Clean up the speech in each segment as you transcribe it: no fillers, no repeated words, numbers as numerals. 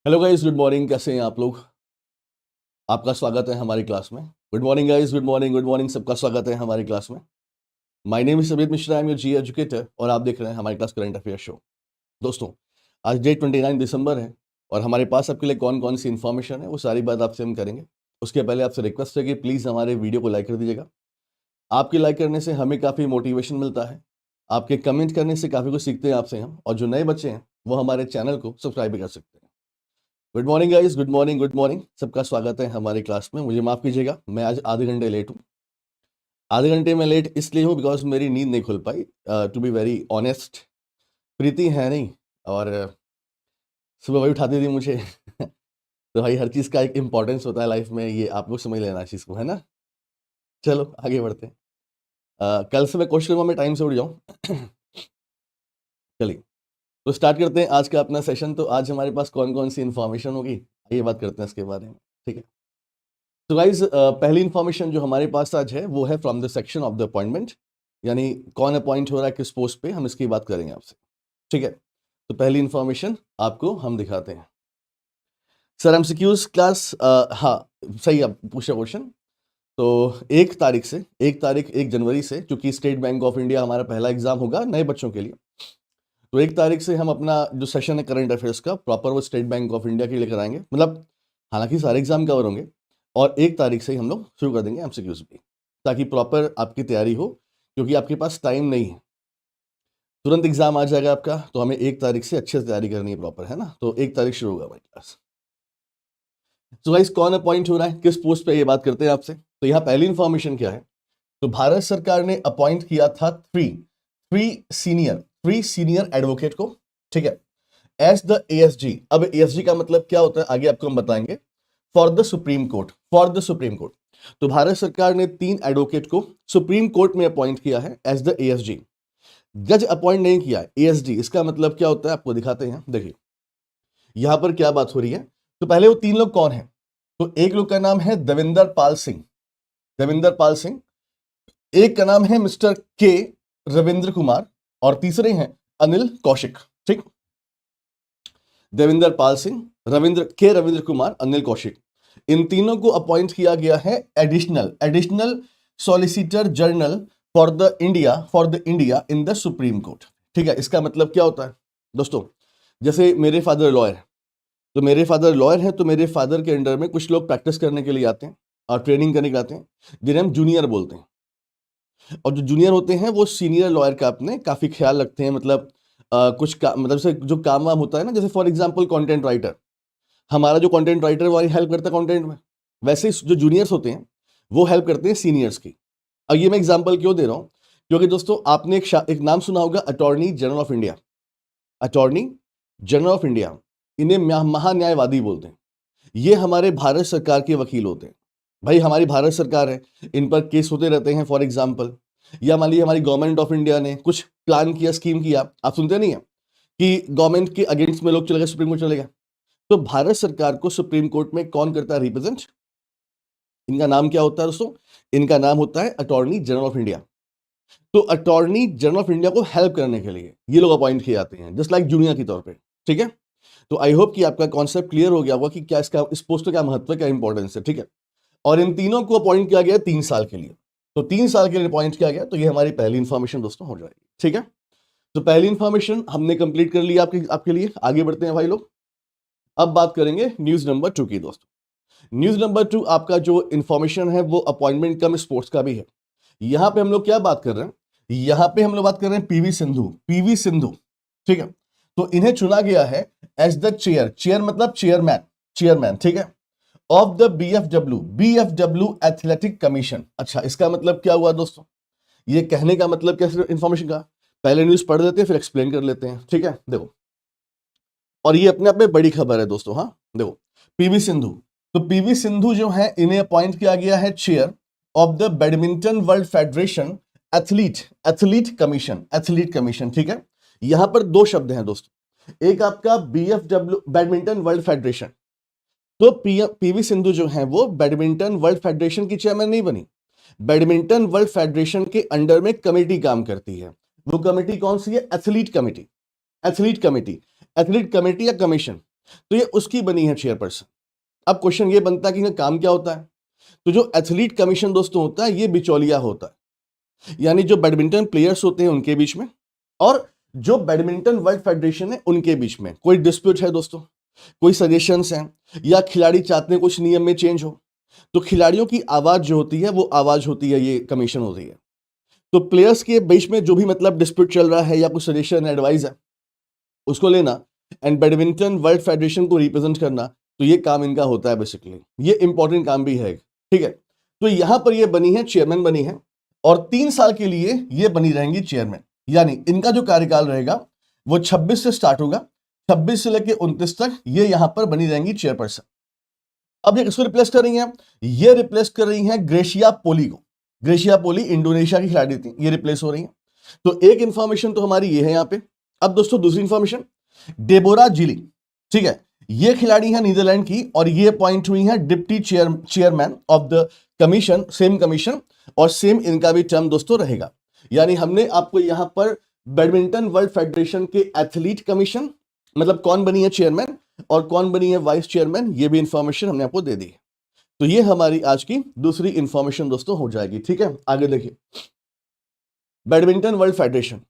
Hello guys, good morning. कैसे हैं आप लोग? आपका स्वागत है हमारी क्लास में। Good morning guys, good morning, सबका स्वागत है हमारी क्लास में। My name is Sabit Mishra, I am your G educator और आप देख रहे हैं हमारी क्लास करंट अफेयर शो। दोस्तों, आज डेट 29 दिसंबर है और हमारे पास आपके लिए कौन कौन सी इन्फॉर्मेशन है वो सारी बात आपसे हम करेंगे। उसके पहले आपसे रिक्वेस्ट है कि प्लीज़ हमारे वीडियो को लाइक कर दीजिएगा। आपके लाइक करने से हमें काफ़ी मोटिवेशन मिलता है। आपके कमेंट करने से काफ़ी कुछ सीखते हैं आपसे हम, और जो नए बच्चे हैं वो हमारे चैनल को सब्सक्राइब भी कर सकते हैं। Good morning guys, good morning, सबका स्वागत है हमारी क्लास में। मुझे माफ़ कीजिएगा, मैं आज आधे घंटे लेट हूँ। आधे घंटे में लेट इसलिए हूँ बिकॉज मेरी नींद नहीं खुल पाई। टू बी वेरी ऑनेस्ट, प्रीति है नहीं और सुबह वही उठाती थी मुझे तो भाई हर चीज़ का एक इम्पोर्टेंस होता है लाइफ में, ये आप लोग समझ लेना इस चीज़ को, है ना। चलो आगे बढ़ते हैं। कल से मैं कोशिश करूँगा मैं टाइम से उठ जाऊँ चलिए तो स्टार्ट करते हैं आज का अपना सेशन। तो आज हमारे पास कौन कौन सी इन्फॉर्मेशन होगी आइए बात करते हैं इसके बारे में, ठीक है। तो गाइज, पहली इन्फॉर्मेशन जो हमारे पास आज है वो है from the section of the appointment, यानी कौन अपॉइंट हो रहा है किस पोस्ट पे, हम इसकी बात करेंगे आपसे, ठीक है। तो पहली इन्फॉर्मेशन आपको हम दिखाते हैं। सर एमसीक्यूज क्लास, हाँ सही, आप पूछा क्वेश्चन। तो 1 जनवरी से, क्योंकि स्टेट बैंक ऑफ इंडिया हमारा पहला एग्जाम होगा नए बच्चों के लिए, तो 1 तारीख से हम अपना जो सेशन है करंट अफेयर्स का प्रॉपर वो स्टेट बैंक ऑफ इंडिया के लिए कराएंगे। मतलब हालांकि सारे एग्जाम कवर होंगे और 1 तारीख से ही हम लोग शुरू कर देंगे एमसीक्यूज भी, ताकि प्रॉपर आपकी तैयारी हो, क्योंकि आपके पास टाइम नहीं है, तुरंत एग्जाम आ जाएगा आपका, तो हमें 1 तारीख से अच्छे से तैयारी करनी है प्रॉपर, है ना। तो 1 तारीख शुरू होगा हमारी क्लास। तो गाइस, कौन अपॉइंट हो रहा है किस पोस्ट पे, ये बात करते हैं आपसे। तो यहाँ पहली इंफॉर्मेशन क्या है, तो भारत सरकार ने अपॉइंट किया था थ्री सीनियर एडवोकेट को, ठीक है, एज द एएसजी। अब एएसजी का मतलब क्या होता है आगे आपको हम बताएंगे। फॉर द सुप्रीम कोर्ट, तो भारत सरकार ने 3 एडवोकेट को सुप्रीम कोर्ट में अपॉइंट किया है एज द एएसजी। जज अपॉइंट नहीं किया है, एएसजी। इसका मतलब क्या होता है आपको दिखाते हैं, देखिए यहां पर क्या बात हो रही है। तो पहले वो 3 लोग कौन है, तो एक लोग का नाम है देवेंद्र पाल सिंह, एक का नाम है मिस्टर के रविंद्र कुमार, और तीसरे हैं अनिल कौशिक, ठीक। देवेंद्र पाल सिंह, रविंद्र कुमार, अनिल कौशिक, इन तीनों को अपॉइंट किया गया है additional solicitor general for the India in the supreme court, ठीक है। इसका मतलब क्या होता है दोस्तों, जैसे मेरे फादर लॉयर है, तो मेरे फादर के अंडर में कुछ लोग प्रैक्टिस करने के लिए आते हैं और ट्रेनिंग करने के लिए आते हैं, जिन्हें हम जूनियर बोलते हैं। और जो जूनियर होते हैं वो सीनियर लॉयर का अपने काफी ख्याल रखते हैं, मतलब कुछ मतलब से जो काम वाम होता है ना, जैसे फॉर एग्जांपल कंटेंट राइटर, हमारा जो कंटेंट राइटर वो हेल्प करता है कंटेंट में, वैसे जो जूनियर्स होते हैं वो हेल्प करते हैं सीनियर्स की। अब ये मैं एग्जांपल क्यों दे रहा हूं, क्योंकि दोस्तों आपने एक नाम सुना होगा, अटॉर्नी जनरल ऑफ इंडिया। इन्हें महान्यायवादी बोलते हैं। ये हमारे भारत सरकार के वकील होते हैं। भाई हमारी भारत सरकार है, इन पर केस होते रहते हैं फॉर एग्जाम्पल, या मान लीजिए हमारी गवर्नमेंट ऑफ इंडिया ने कुछ प्लान किया, स्कीम किया, आप सुनते नहीं है कि गवर्नमेंट के अगेंस्ट में लोग चले गए, सुप्रीम कोर्ट चले गए। तो भारत सरकार को सुप्रीम कोर्ट में कौन करता है रिप्रेजेंट, इनका नाम क्या होता है दोस्तों, इनका नाम होता है अटॉर्नी जनरल ऑफ इंडिया। तो अटॉर्नी जनरल ऑफ इंडिया को हेल्प करने के लिए ये लोग अपॉइंट किए जाते हैं, जस्ट लाइक जूनियर के तौर पे, ठीक है। तो आई होप कि आपका कॉन्सेप्ट क्लियर हो गया होगा कि क्या इसका, इस पोस्ट का क्या महत्व है, क्या इंपॉर्टेंस है, ठीक है। और इन तीनों को अपॉइंट किया गया 3 साल के लिए, तो 3 साल के लिए अपॉइंट किया गया, तो ये हमारी पहली इंफॉर्मेशन दोस्तों हो जाएगी, ठीक है। तो पहली इंफॉर्मेशन हमने कंप्लीट कर लिया आपके लिए। आगे बढ़ते हैं भाई लोग, अब बात करेंगे न्यूज नंबर 2 की दोस्तों। न्यूज नंबर 2 आपका जो इंफॉर्मेशन है वो अपॉइंटमेंट कम स्पोर्ट्स का भी है। यहां पे हम लोग क्या बात कर रहे हैं, यहां पे हम लोग बात कर रहे हैं पीवी सिंधु, ठीक है। तो इन्हें चुना गया है एज द चेयर मतलब चेयरमैन, ठीक है, ऑफ द बीएफडब्ल्यू एथलेटिक कमीशन। अच्छा, इसका मतलब क्या हुआ दोस्तों, ये कहने का मतलब क्या इंफॉर्मेशन का, पहले न्यूज पढ़ लेते हैं फिर एक्सप्लेन कर लेते हैं, ठीक है। देखो, और ये अपने आप में बड़ी खबर है दोस्तों, हाँ देखो, पीवी सिंधु, तो पीवी सिंधु जो है इन्हें अपॉइंट किया गया है chair of the badminton world federation athlete commission, ठीक है। यहां पर 2 शब्द हैं दोस्तों, एक आपका बीएफडब्ल्यू बैडमिंटन वर्ल्ड फेडरेशन, तो पीवी सिंधु जो है वो बैडमिंटन वर्ल्ड फेडरेशन की चेयरमैन नहीं बनी, बैडमिंटन वर्ल्ड फेडरेशन के अंडर में कमेटी काम करती है। वो कमेटी कौन सी है, एथलीट कमेटी या कमीशन। तो ये उसकी बनी है चेयरपर्सन। अब क्वेश्चन ये बनता है कि इनका काम क्या होता है। तो जो एथलीट कमीशन दोस्तों होता है, ये बिचौलिया होता है, यानी जो बैडमिंटन प्लेयर्स होते हैं उनके बीच में और जो बैडमिंटन वर्ल्ड फेडरेशन है उनके बीच में कोई डिस्प्यूट है दोस्तों, कोई सजेशंस हैं या खिलाड़ी चाहते हैं कुछ नियम में चेंज हो, तो खिलाड़ियों की आवाज जो होती है वो आवाज होती है, ये कमीशन होती है। तो प्लेयर्स के बीच में जो भी मतलब डिस्प्यूट चल रहा है या कुछ सजेशन एडवाइस है उसको लेना एंड बैडमिंटन वर्ल्ड फेडरेशन को रिप्रेजेंट करना, तो ये काम इनका होता है बेसिकली। ये इंपॉर्टेंट काम भी है, ठीक है। तो यहां पर ये बनी है, चेयरमैन बनी है और 3 साल के लिए ये बनी रहेंगी चेयरमैन, यानी इनका जो कार्यकाल रहेगा वो 26 से स्टार्ट होगा, 26 से लेकर 29 तक ये यहां पर बनी रहेंगी चेयरपर्सन। अब ये किसको रिप्लेस कर रही हैं? ये रिप्लेस कर रही हैं ग्रेशिया पोली को। ग्रेशिया पोली इंडोनेशिया की खिलाड़ी थी, ये रिप्लेस हो रही हैं। तो एक इंफॉर्मेशन तो हमारी ये है यहां पे। अब दोस्तों दूसरी इंफॉर्मेशन, डेबोरा जिली, ठीक है, ये खिलाड़ी है नीदरलैंड की और ये अपॉइंट हुई है deputy chairman of the commission, same commission और सेम इनका भी टर्म दोस्तों रहेगा। यानी हमने आपको यहां पर बैडमिंटन वर्ल्ड फेडरेशन के एथलीट कमीशन, मतलब कौन बनी है चेयरमैन और कौन बनी है वाइस चेयरमैन, ये भी इंफॉर्मेशन हमने आपको दे दी है। तो ये हमारी आज की दूसरी इंफॉर्मेशन दोस्तों हो जाएगी, ठीक है। आगे देखिए, बैडमिंटन वर्ल्ड फेडरेशन,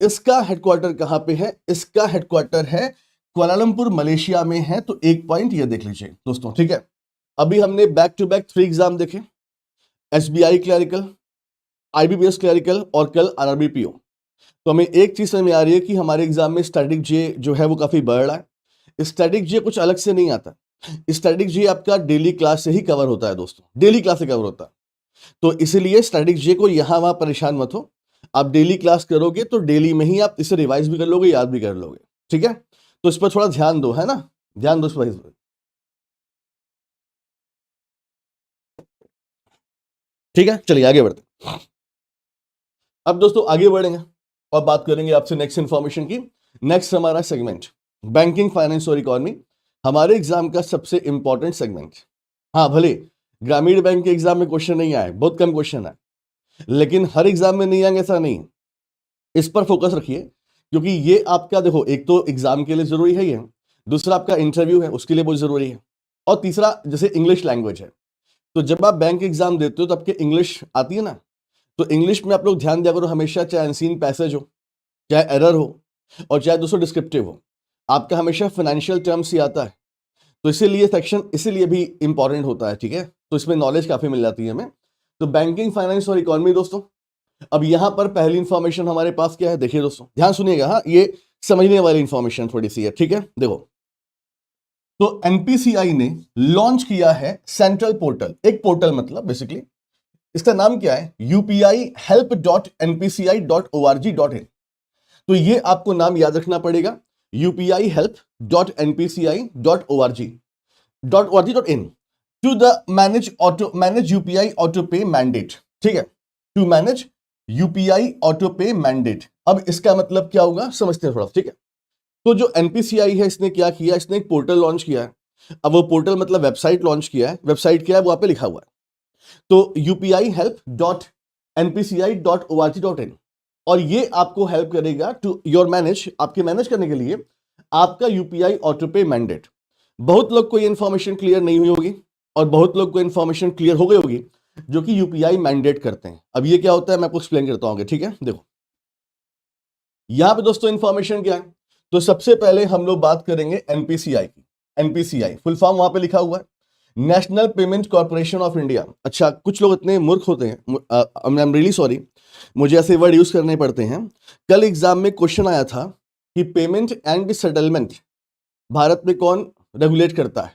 इसका हेडक्वार्टर कहां पे है? इसका हेडक्वार्टर है कुआलालंपुर मलेशिया में है। तो एक पॉइंट ये देख लीजिए दोस्तों, ठीक है। अभी हमने बैक टू बैक 3 एग्जाम देखे, एसबीआई क्लरिकल, आईबीपीएस क्लरिकल और कल आरआरबी पीओ। तो हमें एक चीज समझ में आ रही है कि हमारे एग्जाम में स्टैटिक जे जो है वो काफी बढ़ रहा है। स्टैटिक जे कुछ अलग से नहीं आता, स्टैटिक जे आपका डेली क्लास से ही कवर होता है दोस्तों, डेली क्लास से कवर होता है। तो इसीलिए स्टैटिक जे को यहां वहां परेशान मत हो, आप डेली क्लास करोगे तो डेली में ही आप इसे रिवाइज भी कर लोगे, याद भी कर लोगे, ठीक है। तो इस पर थोड़ा ध्यान दो, है ना, ध्यान दो इस पर। ठीक है, चलिए आगे बढ़ते। अब दोस्तों आगे बढ़ेंगे और बात करेंगे आपसे नेक्स्ट इंफॉर्मेशन की। नेक्स्ट हमारा सेगमेंट बैंकिंग, फाइनेंस और इकोनॉमी, हमारे एग्जाम का सबसे इंपॉर्टेंट सेगमेंट। हाँ, भले ग्रामीण बैंक के एग्जाम में क्वेश्चन नहीं आए, बहुत कम क्वेश्चन है, लेकिन हर एग्जाम में नहीं आएंगे ऐसा नहीं। इस पर फोकस रखिए क्योंकि ये आपका देखो, एक तो एग्जाम के लिए जरूरी है ये, दूसरा आपका इंटरव्यू है उसके लिए बहुत जरूरी है, और तीसरा जैसे इंग्लिश लैंग्वेज है। तो जब आप बैंक एग्जाम देते हो तो आपके इंग्लिश आती है ना, तो इंग्लिश में आप लोग ध्यान दिया करो हमेशा, चाहे अनसीन पैसेज हो, चाहे एरर हो और चाहे दोस्तों डिस्क्रिप्टिव हो, आपका हमेशा फाइनेंशियल टर्म्स ही आता है। तो इसीलिए सेक्शन इसीलिए भी इंपॉर्टेंट होता है, ठीक है। तो इसमें नॉलेज काफी मिल जाती है हमें। तो बैंकिंग, फाइनेंस और इकोनॉमी दोस्तों, अब यहां पर पहली इंफॉर्मेशन हमारे पास क्या है, देखिए दोस्तों ध्यान सुनिएगा, हाँ ये समझने वाली इंफॉर्मेशन थोड़ी सी है, ठीक है। देखो, तो एनपीसीआई ने लॉन्च किया है सेंट्रल पोर्टल, एक पोर्टल मतलब बेसिकली इसका नाम क्या है, upi-help.npci.org.in। तो ये आपको नाम याद रखना पड़ेगा, upi-help.npci.org.in to the manage UPI auto pay mandate, ठीक है, to manage UPI auto pay mandate. अब इसका मतलब क्या होगा समझते हैं थोड़ा, ठीक है। तो जो एनपीसीआई है इसने क्या किया, इसने एक पोर्टल लॉन्च किया है। अब वो पोर्टल मतलब वेबसाइट लॉन्च किया है, वेबसाइट क्या है वो वहां पे लिखा हुआ है, तो upi-help.npci.org.in, और ये आपको हेल्प करेगा टू योर मैनेज, आपके मैनेज करने के लिए आपका यूपीआई ऑटो पे मैंडेट। बहुत लोग को ये इंफॉर्मेशन क्लियर नहीं हुई होगी और बहुत लोग को इंफॉर्मेशन क्लियर हो गई होगी जो कि यूपीआई मैंडेट करते हैं। अब ये क्या होता है मैं आपको एक्सप्लेन करता हूं, ठीक है। देखो यहां पे दोस्तों इंफॉर्मेशन क्या है, तो सबसे पहले हम लोग बात करेंगे एनपीसीआई की। एनपीसीआई फुल फॉर्म वहां पे लिखा हुआ है, national payment corporation of India. अच्छा, कुछ लोग इतने मूर्ख होते हैं, आई एम रियली सॉरी, मुझे ऐसे वर्ड यूज करने पड़ते हैं। कल एग्जाम में क्वेश्चन आया था कि पेमेंट एंड सेटलमेंट भारत में कौन रेगुलेट करता है,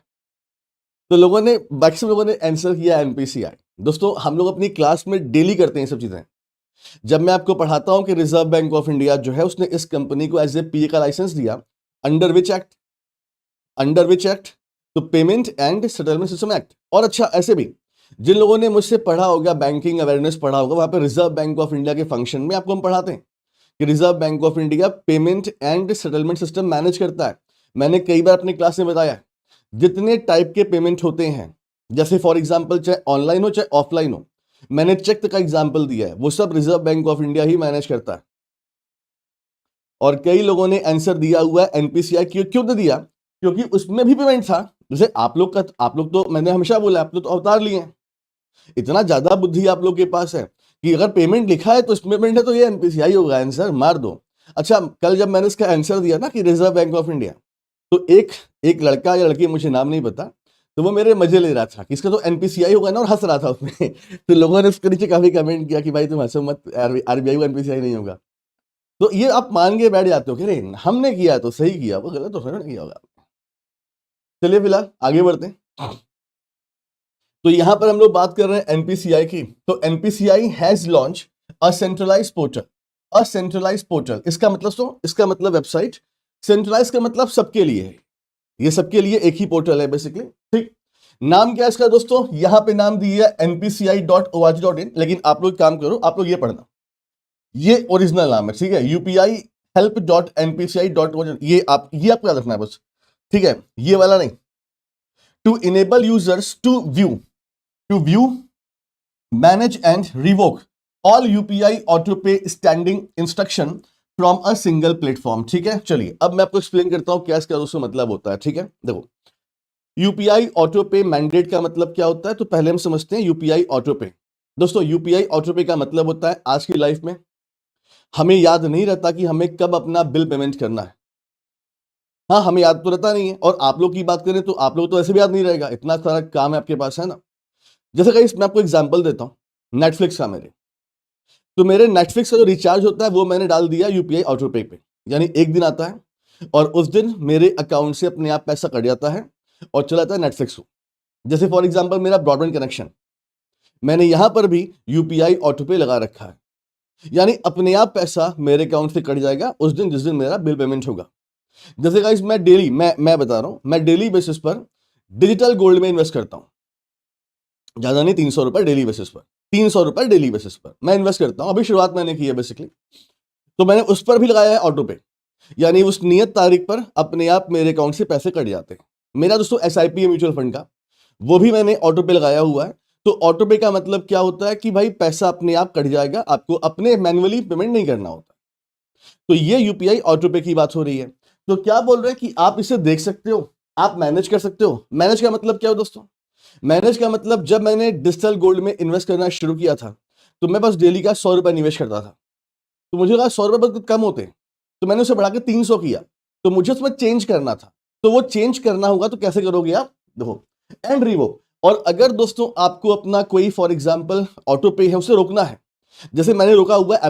तो लोगों ने, मैक्सिमम लोगों ने आंसर किया एनपीसीआई। दोस्तों हम लोग अपनी क्लास में डेली करते हैं सब चीजें। जब मैं आपको पढ़ाता हूं कि रिजर्व बैंक ऑफ इंडिया जो है उसने इस कंपनी को एज ए पीए का लाइसेंस दिया, अंडर विच एक्ट, तो payment and settlement system act. और अच्छा ऐसे भी जिन लोगों ने मुझसे पढ़ा होगा, बैंकिंग अवेयरनेस पढ़ा होगा, वहां पे रिजर्व बैंक ऑफ इंडिया के फंक्शन में आपको हम पढ़ाते हैं कि reserve bank of India payment and settlement system manage करता है। मैंने कई बार अपनी क्लास में बताया जितने टाइप के पेमेंट होते हैं, जैसे फॉर एग्जांपल चाहे ऑनलाइन हो चाहे ऑफलाइन हो, मैंने चेक का एग्जांपल दिया है, वो सब reserve bank of India he manage करता है। और कई लोगों ने आंसर दिया हुआ है एनपीसीआई, क्यों दिया, क्योंकि उसमें भी पेमेंट था। जैसे आप लोग तो मैंने हमेशा बोला आप लोग तो अवतार लिए हैं, इतना ज्यादा बुद्धि आप लोग के पास है कि अगर पेमेंट लिखा है तो इसमें पेमेंट है तो ये एनपीसीआई होगा, आंसर मार दो। अच्छा, कल जब मैंने इसका आंसर दिया ना कि रिजर्व बैंक ऑफ इंडिया, तो एक एक लड़का या लड़की, मुझे नाम नहीं पता, तो वो मेरे मजे ले रहा था कि इसका तो एनपीसीआई होगा ना, और हंस रहा था उसमें तो लोगों ने उसके नीचे काफी कमेंट किया कि भाई तुम हंसो मत, आरबीआई को एनपीसीआई नहीं होगा। तो ये आप मान के बैठ जाते हो कि अरे हमने किया तो सही किया, वो गलत तो थोड़ा किया होगा। चलिए फिलहाल आगे बढ़ते हैं। तो यहां पर हम लोग बात कर रहे हैं एनपीसीआई की। तो NPCI has launch a centralize portal. A centralize portal इसका मतलब वेबसाइट, सेंट्रलाइज का मतलब सबके लिए है, ये सबके लिए एक ही पोर्टल है बेसिकली। ठीक, नाम क्या है इसका दोस्तों, यहां पे नाम दिया है npci.org.in, लेकिन आप लोग काम करो, आप लोग ये पढ़ना, ये ओरिजिनल नाम है, ठीक है, upi.help.npci.org, ये आपको याद रखना है बस, ठीक है, ये वाला नहीं। To enable users to view manage and revoke all UPI auto pay standing instruction from a single platform. ठीक है, चलिए अब मैं आपको एक्सप्लेन करता हूं क्या इसका दोस्तों मतलब होता है। ठीक है, देखो, यूपीआई ऑटो पे मैंडेट का मतलब क्या होता है, तो पहले हम समझते हैं यूपीआई ऑटो पे। दोस्तों यूपीआई ऑटो पे का मतलब होता है आज की लाइफ में हमें याद नहीं रहता कि हमें कब अपना बिल पेमेंट करना है। हाँ, हमें याद तो रहता नहीं है, और आप लोग की बात करें तो आप लोग तो ऐसे भी याद नहीं रहेगा, इतना सारा काम है आपके पास, है ना। जैसे गाइस मैं आपको एग्जांपल देता हूं नेटफ्लिक्स का। मेरे नेटफ्लिक्स का जो रिचार्ज होता है वो मैंने डाल दिया यूपीआई ऑटो पे पे, यानी एक दिन आता है और उस दिन मेरे अकाउंट से अपने आप पैसा कट जाता है और चला जाता है नेटफ्लिक्स को। जैसे फॉर एग्जांपल मेरा ब्रॉडबैंड कनेक्शन, मैंने यहां पर भी यूपीआई ऑटो पे लगा रखा है, यानी अपने आप पैसा मेरे अकाउंट से कट जाएगा उस दिन जिस दिन मेरा बिल पेमेंट होगा। जैसे गाइस मैं डेली मैं बता रहा हूं, मैं डेली बेसिस पर डिजिटल गोल्ड में इन्वेस्ट करता हूं, ज्यादा नहीं, 300 रुपए डेली बेसिस पर, 300 रुपए डेली बेसिस पर मैं इन्वेस्ट करता हूं। अभी शुरुआत मैंने की है बेसिकली, तो मैंने उस पर भी लगाया है ऑटो पे, यानी उस नियत तारीख पर अपने आप मेरे अकाउंट से पैसे कट जाते हैं। मेरा दोस्तों एसआईपी है म्यूचुअल फंड का, वो भी मैंने ऑटो पे लगाया हुआ है। तो ऑटो पे का मतलब क्या होता है कि भाई पैसा अपने आप कट जाएगा, आपको अपने मैन्युअली पेमेंट नहीं करना होता। तो ये यूपीआई ऑटो पे की बात हो रही है। तो क्या बोल रहे हैं कि आप इसे देख सकते हो, आप मैनेज कर सकते हो। मैनेज का मतलब क्या हो दोस्तों, मैनेज का मतलब जब मैंने डिजिटल गोल्ड में इन्वेस्ट करना शुरू किया था तो मैं बस डेली का 100 रुपए निवेश करता था, तो मुझे लगा 100 रुपए बहुत कम होते हैं, तो मैंने उसे बढ़ा के 300 किया। तो मुझे उसमें चेंज करना था, तो वो चेंज करना होगा तो कैसे करोगे आप, देखो, एंड रिवोक। और अगर दोस्तों आपको अपना कोई फॉर एग्जांपल ऑटो पे है उसे रोकना है, जैसे मैंने रोका हुआ है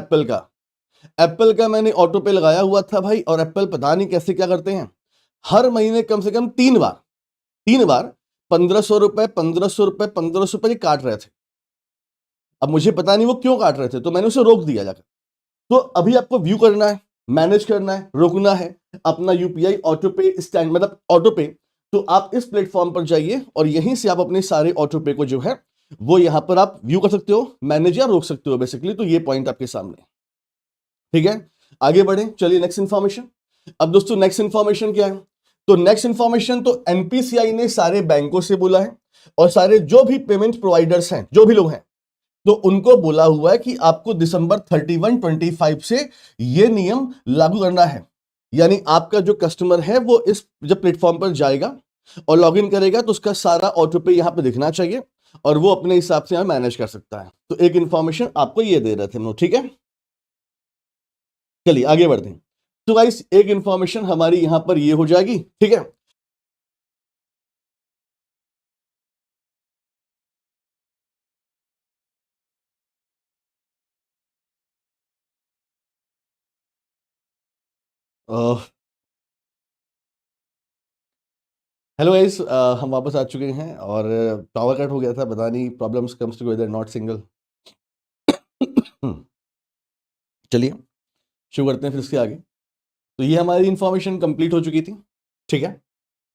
एप्पल का मैंने ऑटो पे लगाया हुआ था भाई, और एप्पल पता नहीं कैसे क्या करते हैं, हर महीने कम से कम 3 बार 1500 रुपए 1500 रुपए 1500 रुपए काट रहे थे। अब मुझे पता नहीं वो क्यों काट रहे थे, तो मैंने उसे रोक दिया जाकर। तो अभी आपको व्यू करना है, मैनेज करना है, रोकना है अपना यूपीआई ऑटो पे स्टैंड, मतलब ऑटो पे, तो आप इस प्लेटफॉर्म पर जाइए और यहीं से आप अपने सारे ऑटो पे को जो है वो यहां पर आप व्यू कर सकते हो, मैनेज या रोक सकते हो बेसिकली। तो ये पॉइंट आपके सामने, ठीक है। आगे बढ़े, चलिए नेक्स्ट इंफॉर्मेशन। अब दोस्तों नेक्स्ट इंफॉर्मेशन क्या है, तो नेक्स्ट इंफॉर्मेशन तो एनपीसीआई ने सारे बैंकों से बोला है और सारे जो भी पेमेंट प्रोवाइडर्स हैं, जो भी लोग हैं, तो उनको बोला हुआ है कि आपको दिसंबर 31, 25 से ये नियम लागू करना है। यानी आपका जो कस्टमर है वो इस जब प्लेटफॉर्म पर जाएगा और लॉगिन करेगा तो उसका सारा ऑटो पे यहां पे दिखना चाहिए और वो अपने हिसाब से यहां मैनेज कर सकता है। तो एक इंफॉर्मेशन आपको ये दे रहे थे हम लोग, ठीक है। चलिए आगे बढ़ते हैं। तो गाइस एक इंफॉर्मेशन हमारी यहां पर ये हो जाएगी, ठीक है। हेलो गाइस, हम वापस आ चुके हैं और पावर कट हो गया था, पता नहीं problems comes together not single. चलिए शुरू करते हैं फिर इसके आगे। तो ये हमारी इंफॉर्मेशन कंप्लीट हो चुकी थी, ठीक है।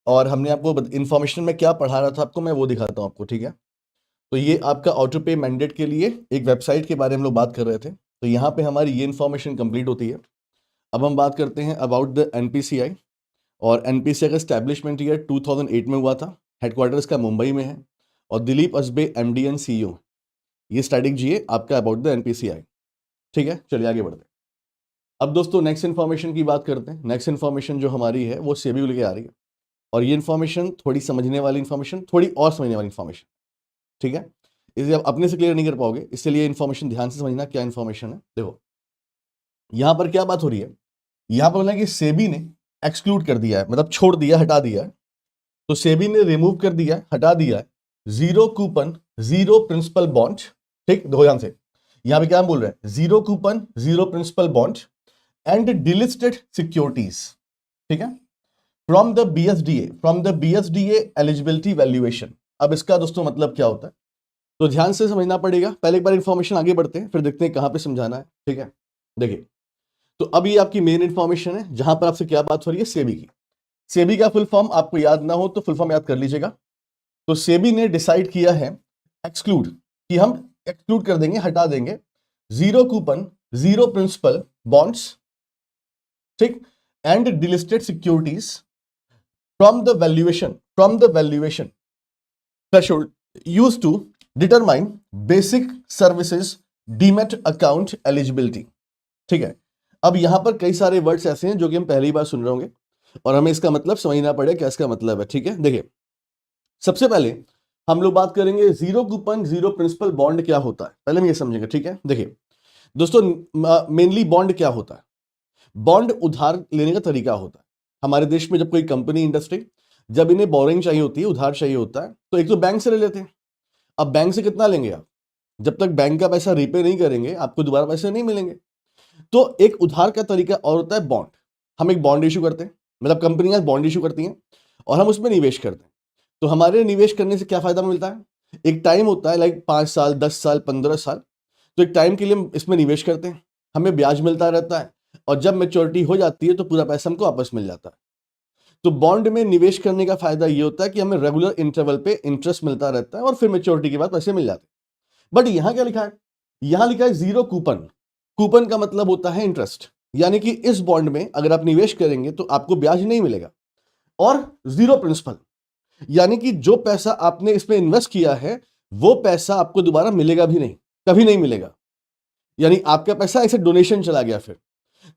और हमने आपको इंफॉर्मेशन में क्या पढ़ा रहा था आपको मैं वो दिखाता हूँ आपको, ठीक है। तो ये आपका ऑटो पे मैंडेट के लिए एक वेबसाइट के बारे में हम लोग बात कर रहे थे, तो यहाँ पे हमारी ये इंफॉर्मेशन कंप्लीट होती है। अब हम बात करते हैं अबाउट द एनपीसीआई। और एनपीसीआई का स्टैब्लिशमेंट ईयर 2008 में हुआ था, हेडक्वार्टर्स का मुंबई में है और Dilip Asbe MD and CEO. ये स्ट्रैटेजी है आपका अबाउट द एनपीसीआई, ठीक है। चलिए आगे बढ़ते हैं। अब दोस्तों नेक्स्ट इन्फॉर्मेशन की बात करते हैं। नेक्स्ट इन्फॉर्मेशन जो हमारी है वो सेबी लेके आ रही है। और ये इंफॉर्मेशन थोड़ी समझने वाली इंफॉर्मेशन, थोड़ी और समझने वाली इंफॉर्मेशन, ठीक है। इसे आप अपने से क्लियर नहीं कर पाओगे, इसलिए इंफॉर्मेशन ध्यान से समझना क्या इंफॉर्मेशन है। देखो यहां पर क्या बात हो रही है, यहां पर बोला है कि सेबी ने एक्सक्लूड कर दिया है, मतलब छोड़ दिया, हटा दिया है। तो सेबी ने रिमूव कर दिया है, हटा दिया है zero coupon zero principal bond, ठीक। देखो ध्यान से, यहां पे क्या बोल रहे हैं, zero coupon zero principal bond and delisted securities, ठीक है, from the BSDA eligibility valuation. अब इसका दोस्तों मतलब क्या होता है, तो ध्यान से समझना पड़ेगा। पहले एक बार इंफॉर्मेशन आगे बढ़ते हैं, फिर देखते हैं कहां पे समझाना है, ठीक है। देखिए तो अब ये आपकी मेन इंफॉर्मेशन है, जहां पर आपसे क्या बात हो रही है, सेबी की। सेबी का फुल फॉर्म आपको याद ना हो तो फुल फॉर्म याद कर लीजिएगा। तो सेबी ने डिसाइड किया है एक्सक्लूड, कि हम एक्सक्लूड कर देंगे, हटा देंगे zero coupon zero principal bonds, ठीक, and delisted securities from the valuation threshold used to determine basic services demat account eligibility, ठीक है। अब यहां पर कई सारे वर्ड्स ऐसे हैं जो कि हम पहली बार सुन रहे होंगे और हमें इसका मतलब समझना पड़ेगा क्या इसका मतलब है, ठीक है। देखिए सबसे पहले हम लोग बात करेंगे zero coupon zero principal bond क्या होता है, पहले हम ये समझेंगे, ठीक है। देखिए दोस्तों मेनली बॉन्ड क्या होता है, बॉन्ड उधार लेने का तरीका होता है। हमारे देश में जब कोई कंपनी इंडस्ट्री जब इन्हें बोरिंग चाहिए होती है, उधार चाहिए होता है, तो एक तो बैंक से ले लेते हैं। अब बैंक से कितना लेंगे आप, जब तक बैंक का पैसा रीपे नहीं करेंगे आपको दोबारा पैसे नहीं मिलेंगे। तो एक उधार का तरीका और होता है बॉन्ड। हम एक बॉन्ड इशू करते हैं, मतलब कंपनियां बॉन्ड इशू करती हैं और हम उसमें निवेश करते हैं। तो हमारे निवेश करने से क्या फायदा मिलता है, एक टाइम होता है लाइक 5 साल 10 साल 15 साल, तो एक टाइम के लिए हम इसमें निवेश करते हैं, हमें ब्याज मिलता रहता है और जब मैच्योरिटी हो जाती है तो पूरा पैसा हमको वापस मिल जाता है। तो बॉन्ड में निवेश करने का फायदा ये होता है कि हमें रेगुलर इंटरवल पे इंटरेस्ट मिलता रहता है और फिर मैच्योरिटी के बाद पैसे मिल जाते हैं। बट यहां क्या लिखा है, यहां लिखा है जीरो कूपन। कूपन का मतलब होता है इंटरेस्ट, यानी कि इस बॉन्ड में अगर आप निवेश करेंगे तो आपको ब्याज नहीं मिलेगा। और जीरो प्रिंसिपल, यानी कि जो पैसा आपने इसमें इन्वेस्ट किया है वो पैसा आपको दोबारा मिलेगा भी नहीं, कभी नहीं मिलेगा, यानी आपका पैसा ऐसे डोनेशन चला गया फिर।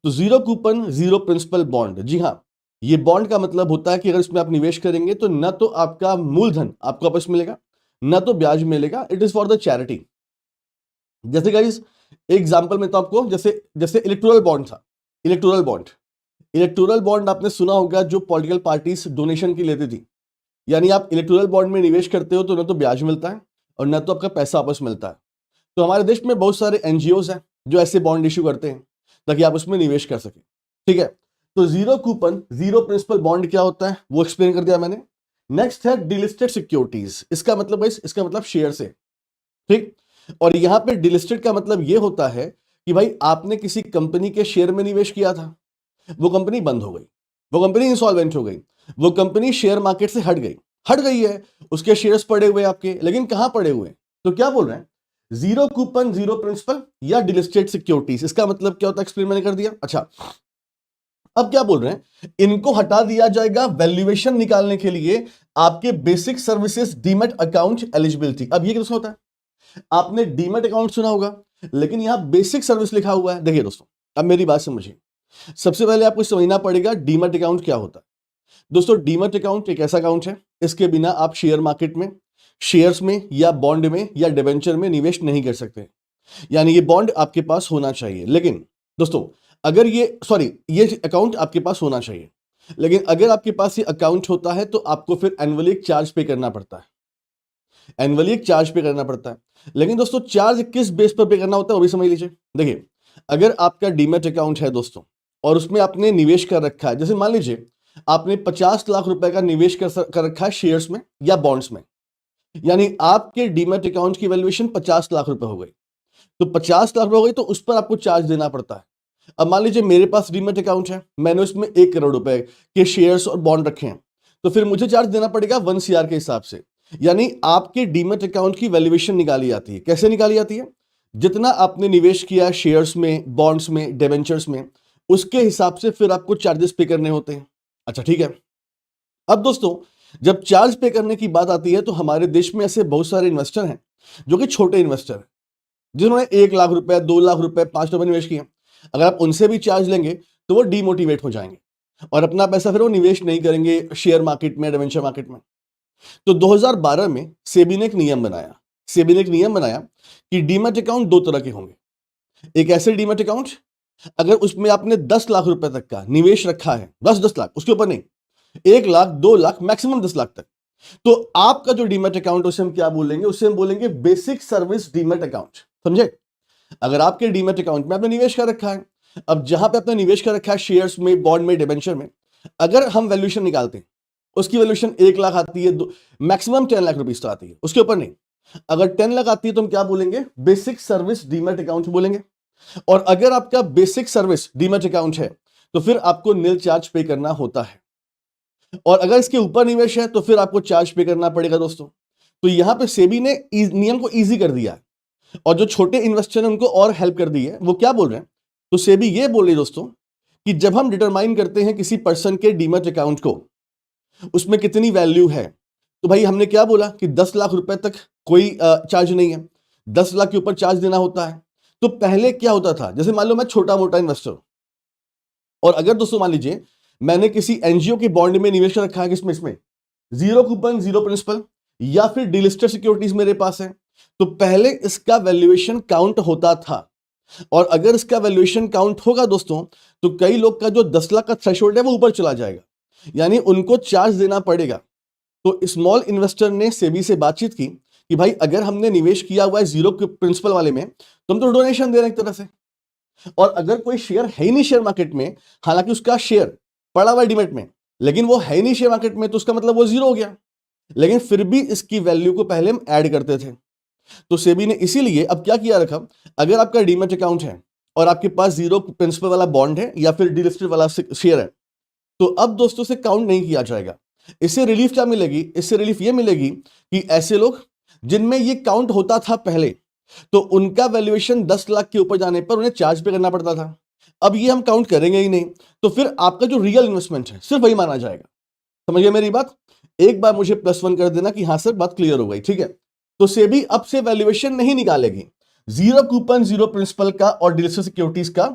तो zero coupon zero principal bond, जी हां, ये बॉन्ड का मतलब होता है कि अगर इसमें आप निवेश करेंगे तो ना तो आपका मूलधन आपको वापस मिलेगा, ना तो ब्याज मिलेगा। It is for the charity. जैसे गाइस एग्जांपल में तो आपको जैसे जैसे इलेक्टोरल बॉन्ड था, इलेक्टोरल बॉन्ड आपने सुना होगा, जो पॉलिटिकल पार्टीज डोनेशन की लेती थी। यानी आप इलेक्टोरल बॉन्ड में निवेश करते हो तो ना तो ब्याज मिलता है और ना तो आपका पैसा वापस मिलता है। तो हमारे देश में बहुत सारे एनजीओज हैं जो ऐसे बॉन्ड इशू करते हैं ताकि आप उसमें निवेश कर सकें, ठीक है। तो zero coupon zero principal bond क्या होता है वो एक्सप्लेन कर दिया मैंने। नेक्स्ट है डिलिस्टेड सिक्योरिटीज, इसका मतलब इसका मतलब शेयर से, ठीक। और यहां पे डिलिस्टेड का मतलब यह होता है कि भाई आपने किसी कंपनी के शेयर में निवेश किया था, वो कंपनी बंद हो गई, वो कंपनी इंसॉल्वेंट हो गई, वो कंपनी शेयर मार्केट से हट गई है, उसके शेयर्स पड़े हुए आपके, लेकिन कहां पड़े हुए, तो क्या बोल रहे हैं, जीरो कूपन जीरो प्रिंसिपल या डिलिस्टेड सिक्योरिटीज। इसका मतलब क्या होता है एक्सप्लेन मैंने कर दिया। अच्छा अब क्या बोल रहे हैं, इनको हटा दिया जाएगा वैल्यूएशन निकालने के लिए आपके basic services demat account eligibility. अब ये कैसे होता है, आपने डीमैट अकाउंट सुना होगा लेकिन यहां बेसिक सर्विस लिखा हुआ है। देखिए दोस्तों अब मेरी बात समझिए, सबसे पहले आपको समझना पड़ेगा डीमैट अकाउंट क्या होता है। दोस्तों डीमैट अकाउंट एक ऐसा अकाउंट है, इसके बिना आप शेयर मार्केट में, शेयर्स में या बॉन्ड में या डिवेंचर में निवेश नहीं कर सकते। यानी ये बॉन्ड आपके पास होना चाहिए, लेकिन दोस्तों अगर ये अकाउंट आपके पास होना चाहिए, लेकिन अगर आपके पास ये अकाउंट होता है तो आपको फिर एनुअली एक चार्ज पे करना पड़ता है, लेकिन दोस्तों चार्ज किस बेस पर पे करना होता है वो भी समझ लीजिए। देखिए अगर आपका डीमैट अकाउंट है दोस्तों और उसमें आपने निवेश कर रखा है, जैसे मान लीजिए आपने 50 लाख रुपए का निवेश कर रखा है शेयर्स में या बॉन्ड्स में, यानी आपके डीमैट अकाउंट की वैल्यूएशन 50 लाख रुपए हो गई, तो 50 लाख रुपए हो गई तो उस पर आपको चार्ज देना पड़ता है। अब मान लीजिए मेरे पास डीमैट अकाउंट है, मैंने उसमें 1 करोड़ रुपए के शेयर्स और बॉन्ड रखे हैं, तो फिर मुझे चार्ज देना पड़ेगा 1 CR के हिसाब से। यानी आपके डीमैट अकाउंट की वैल्यूएशन निकाली जाती है, कैसे निकाली जाती है, जितना आपने निवेश किया शेयर्स में, बॉन्ड्स में, डिवेंचर्स में, उसके हिसाब से फिर आपको चार्जेस पे करने होते हैं। अच्छा ठीक है, अब दोस्तों जब चार्ज पे करने की बात आती है तो हमारे देश में ऐसे बहुत सारे इन्वेस्टर हैं जो कि छोटे इन्वेस्टर हैं, जिन्होंने 1 लाख रुपए 2 लाख रुपए 5 रुपए निवेश किए। अगर आप उनसे भी चार्ज लेंगे तो वो डीमोटिवेट हो जाएंगे, और अपना पैसा फिर वो निवेश नहीं करेंगे शेयर मार्केट में, डिवेंचर मार्केट में। तो 2012 में सेबी ने एक नियम बनाया। सेबी ने एक नियम बनाया कि डीमैट अकाउंट दो तरह के होंगे। एक ऐसे डीमैट अकाउंट अगर उसमें आपने 10 लाख रुपए तक का निवेश रखा है, 10 लाख, उसके ऊपर नहीं, 1 लाख, 2 लाख, मैक्सिमम 10 लाख तक, तो आपका जो डीमैट अकाउंट उसे हम क्या बोलेंगे? उसे हम बोलेंगे बेसिक सर्विस डीमैट अकाउंट। समझे? अगर आपके डीमैट अकाउंट में आपने निवेश कर रखा है, अब जहां पे आपने निवेश कर रखा है शेयर्स में, बॉन्ड में, डिबेंचर में, अगर हम वैल्यूएशन निकालते हैं, उसकी वैल्यूएशन 1 लाख आती है, मैक्सिमम 10 लाख रुपीस तो आती है, उसके ऊपर नहीं। अगर 10 लाख आती है तो हम क्या बोलेंगे? बेसिक सर्विस डीमैट अकाउंट बोलेंगे। और अगर आपका बेसिक सर्विस डीमैट अकाउंट है तो फिर आपको नील चार्ज पे करना होता है, और अगर इसके ऊपर निवेश है तो फिर आपको चार्ज पे करना पड़ेगा दोस्तों। तो यहां पे सेबी ने नियम को इजी कर दिया है, और जो छोटे इन्वेस्टर हैं उनको और हेल्प कर दी है। वो क्या बोल रहे हैं? तो सेबी ये बोल रही है दोस्तों कि जब हम डिटरमाइन करते हैं किसी पर्सन के डीमैट अकाउंट को, उसमें कितनी वैल्यू है, तो भाई हमने क्या बोला कि 10 लाख रुपए तक कोई चार्ज नहीं है, 10 लाख के ऊपर चार्ज देना होता है। तो पहले क्या होता था, जैसे मान लो मैं छोटा मोटा इन्वेस्टर, और अगर दोस्तों मान लीजिए मैंने किसी एनजीओ के बॉन्ड में निवेश रखा है, किसमें? इसमें जीरो कूपन, जीरो प्रिंसिपल, या फिर डीलिस्टेड सिक्योरिटीज मेरे पास है, तो पहले इसका वैल्यूएशन काउंट होता था। और अगर इसका वैल्यूएशन काउंट होगा दोस्तों, तो कई लोग का जो 10 लाख का थ्रेशोल्ड है वो ऊपर चला जाएगा, यानी उनको चार्ज देना पड़ेगा। तो स्मॉल इन्वेस्टर ने सेबी से बातचीत की कि भाई अगर हमने निवेश किया हुआ है जीरो प्रिंसिपल वाले में, तो हम तो डोनेशन दे रहे हैं एक तरह से, और अगर कोई शेयर है ही नहीं शेयर मार्केट में, हालांकि उसका शेयर पड़ा हुआ डीमैट में, लेकिन वो है ही नहीं शेयर मार्केट में, तो उसका मतलब वो जीरो हो गया। लेकिन फिर भी इसकी वैल्यू को पहले हम ऐड करते थे। तो सेबी ने इसीलिए अब क्या किया रखा, अगर आपका डीमैट अकाउंट है और आपके पास जीरो प्रिंसिपल वाला बॉन्ड है या फिर डीलिस्टेड वाला शेयर है, तो अब दोस्तों से काउंट नहीं किया जाएगा। इससे रिलीफ क्या मिलेगी? इससे रिलीफ ये मिलेगी कि ऐसे लोग जिनमें ये काउंट होता था पहले, तो उनका वैल्यूएशन 10 लाख के ऊपर जाने पर उन्हें चार्ज पे करना पड़ता था। अब ये हम काउंट करेंगे ही नहीं, तो फिर आपका जो रियल इन्वेस्टमेंट है सिर्फ वही माना जाएगा। समझिए मेरी बात? एक बार मुझे +1 कर देना कि हाँ सर बात क्लियर हो गई, ठीक है? तो सेबी अब से वैल्यूएशन नहीं निकालेगी जीरो कूपन, जीरो प्रिंसिपल का और डीलिस्टेड सिक्योरिटीज का।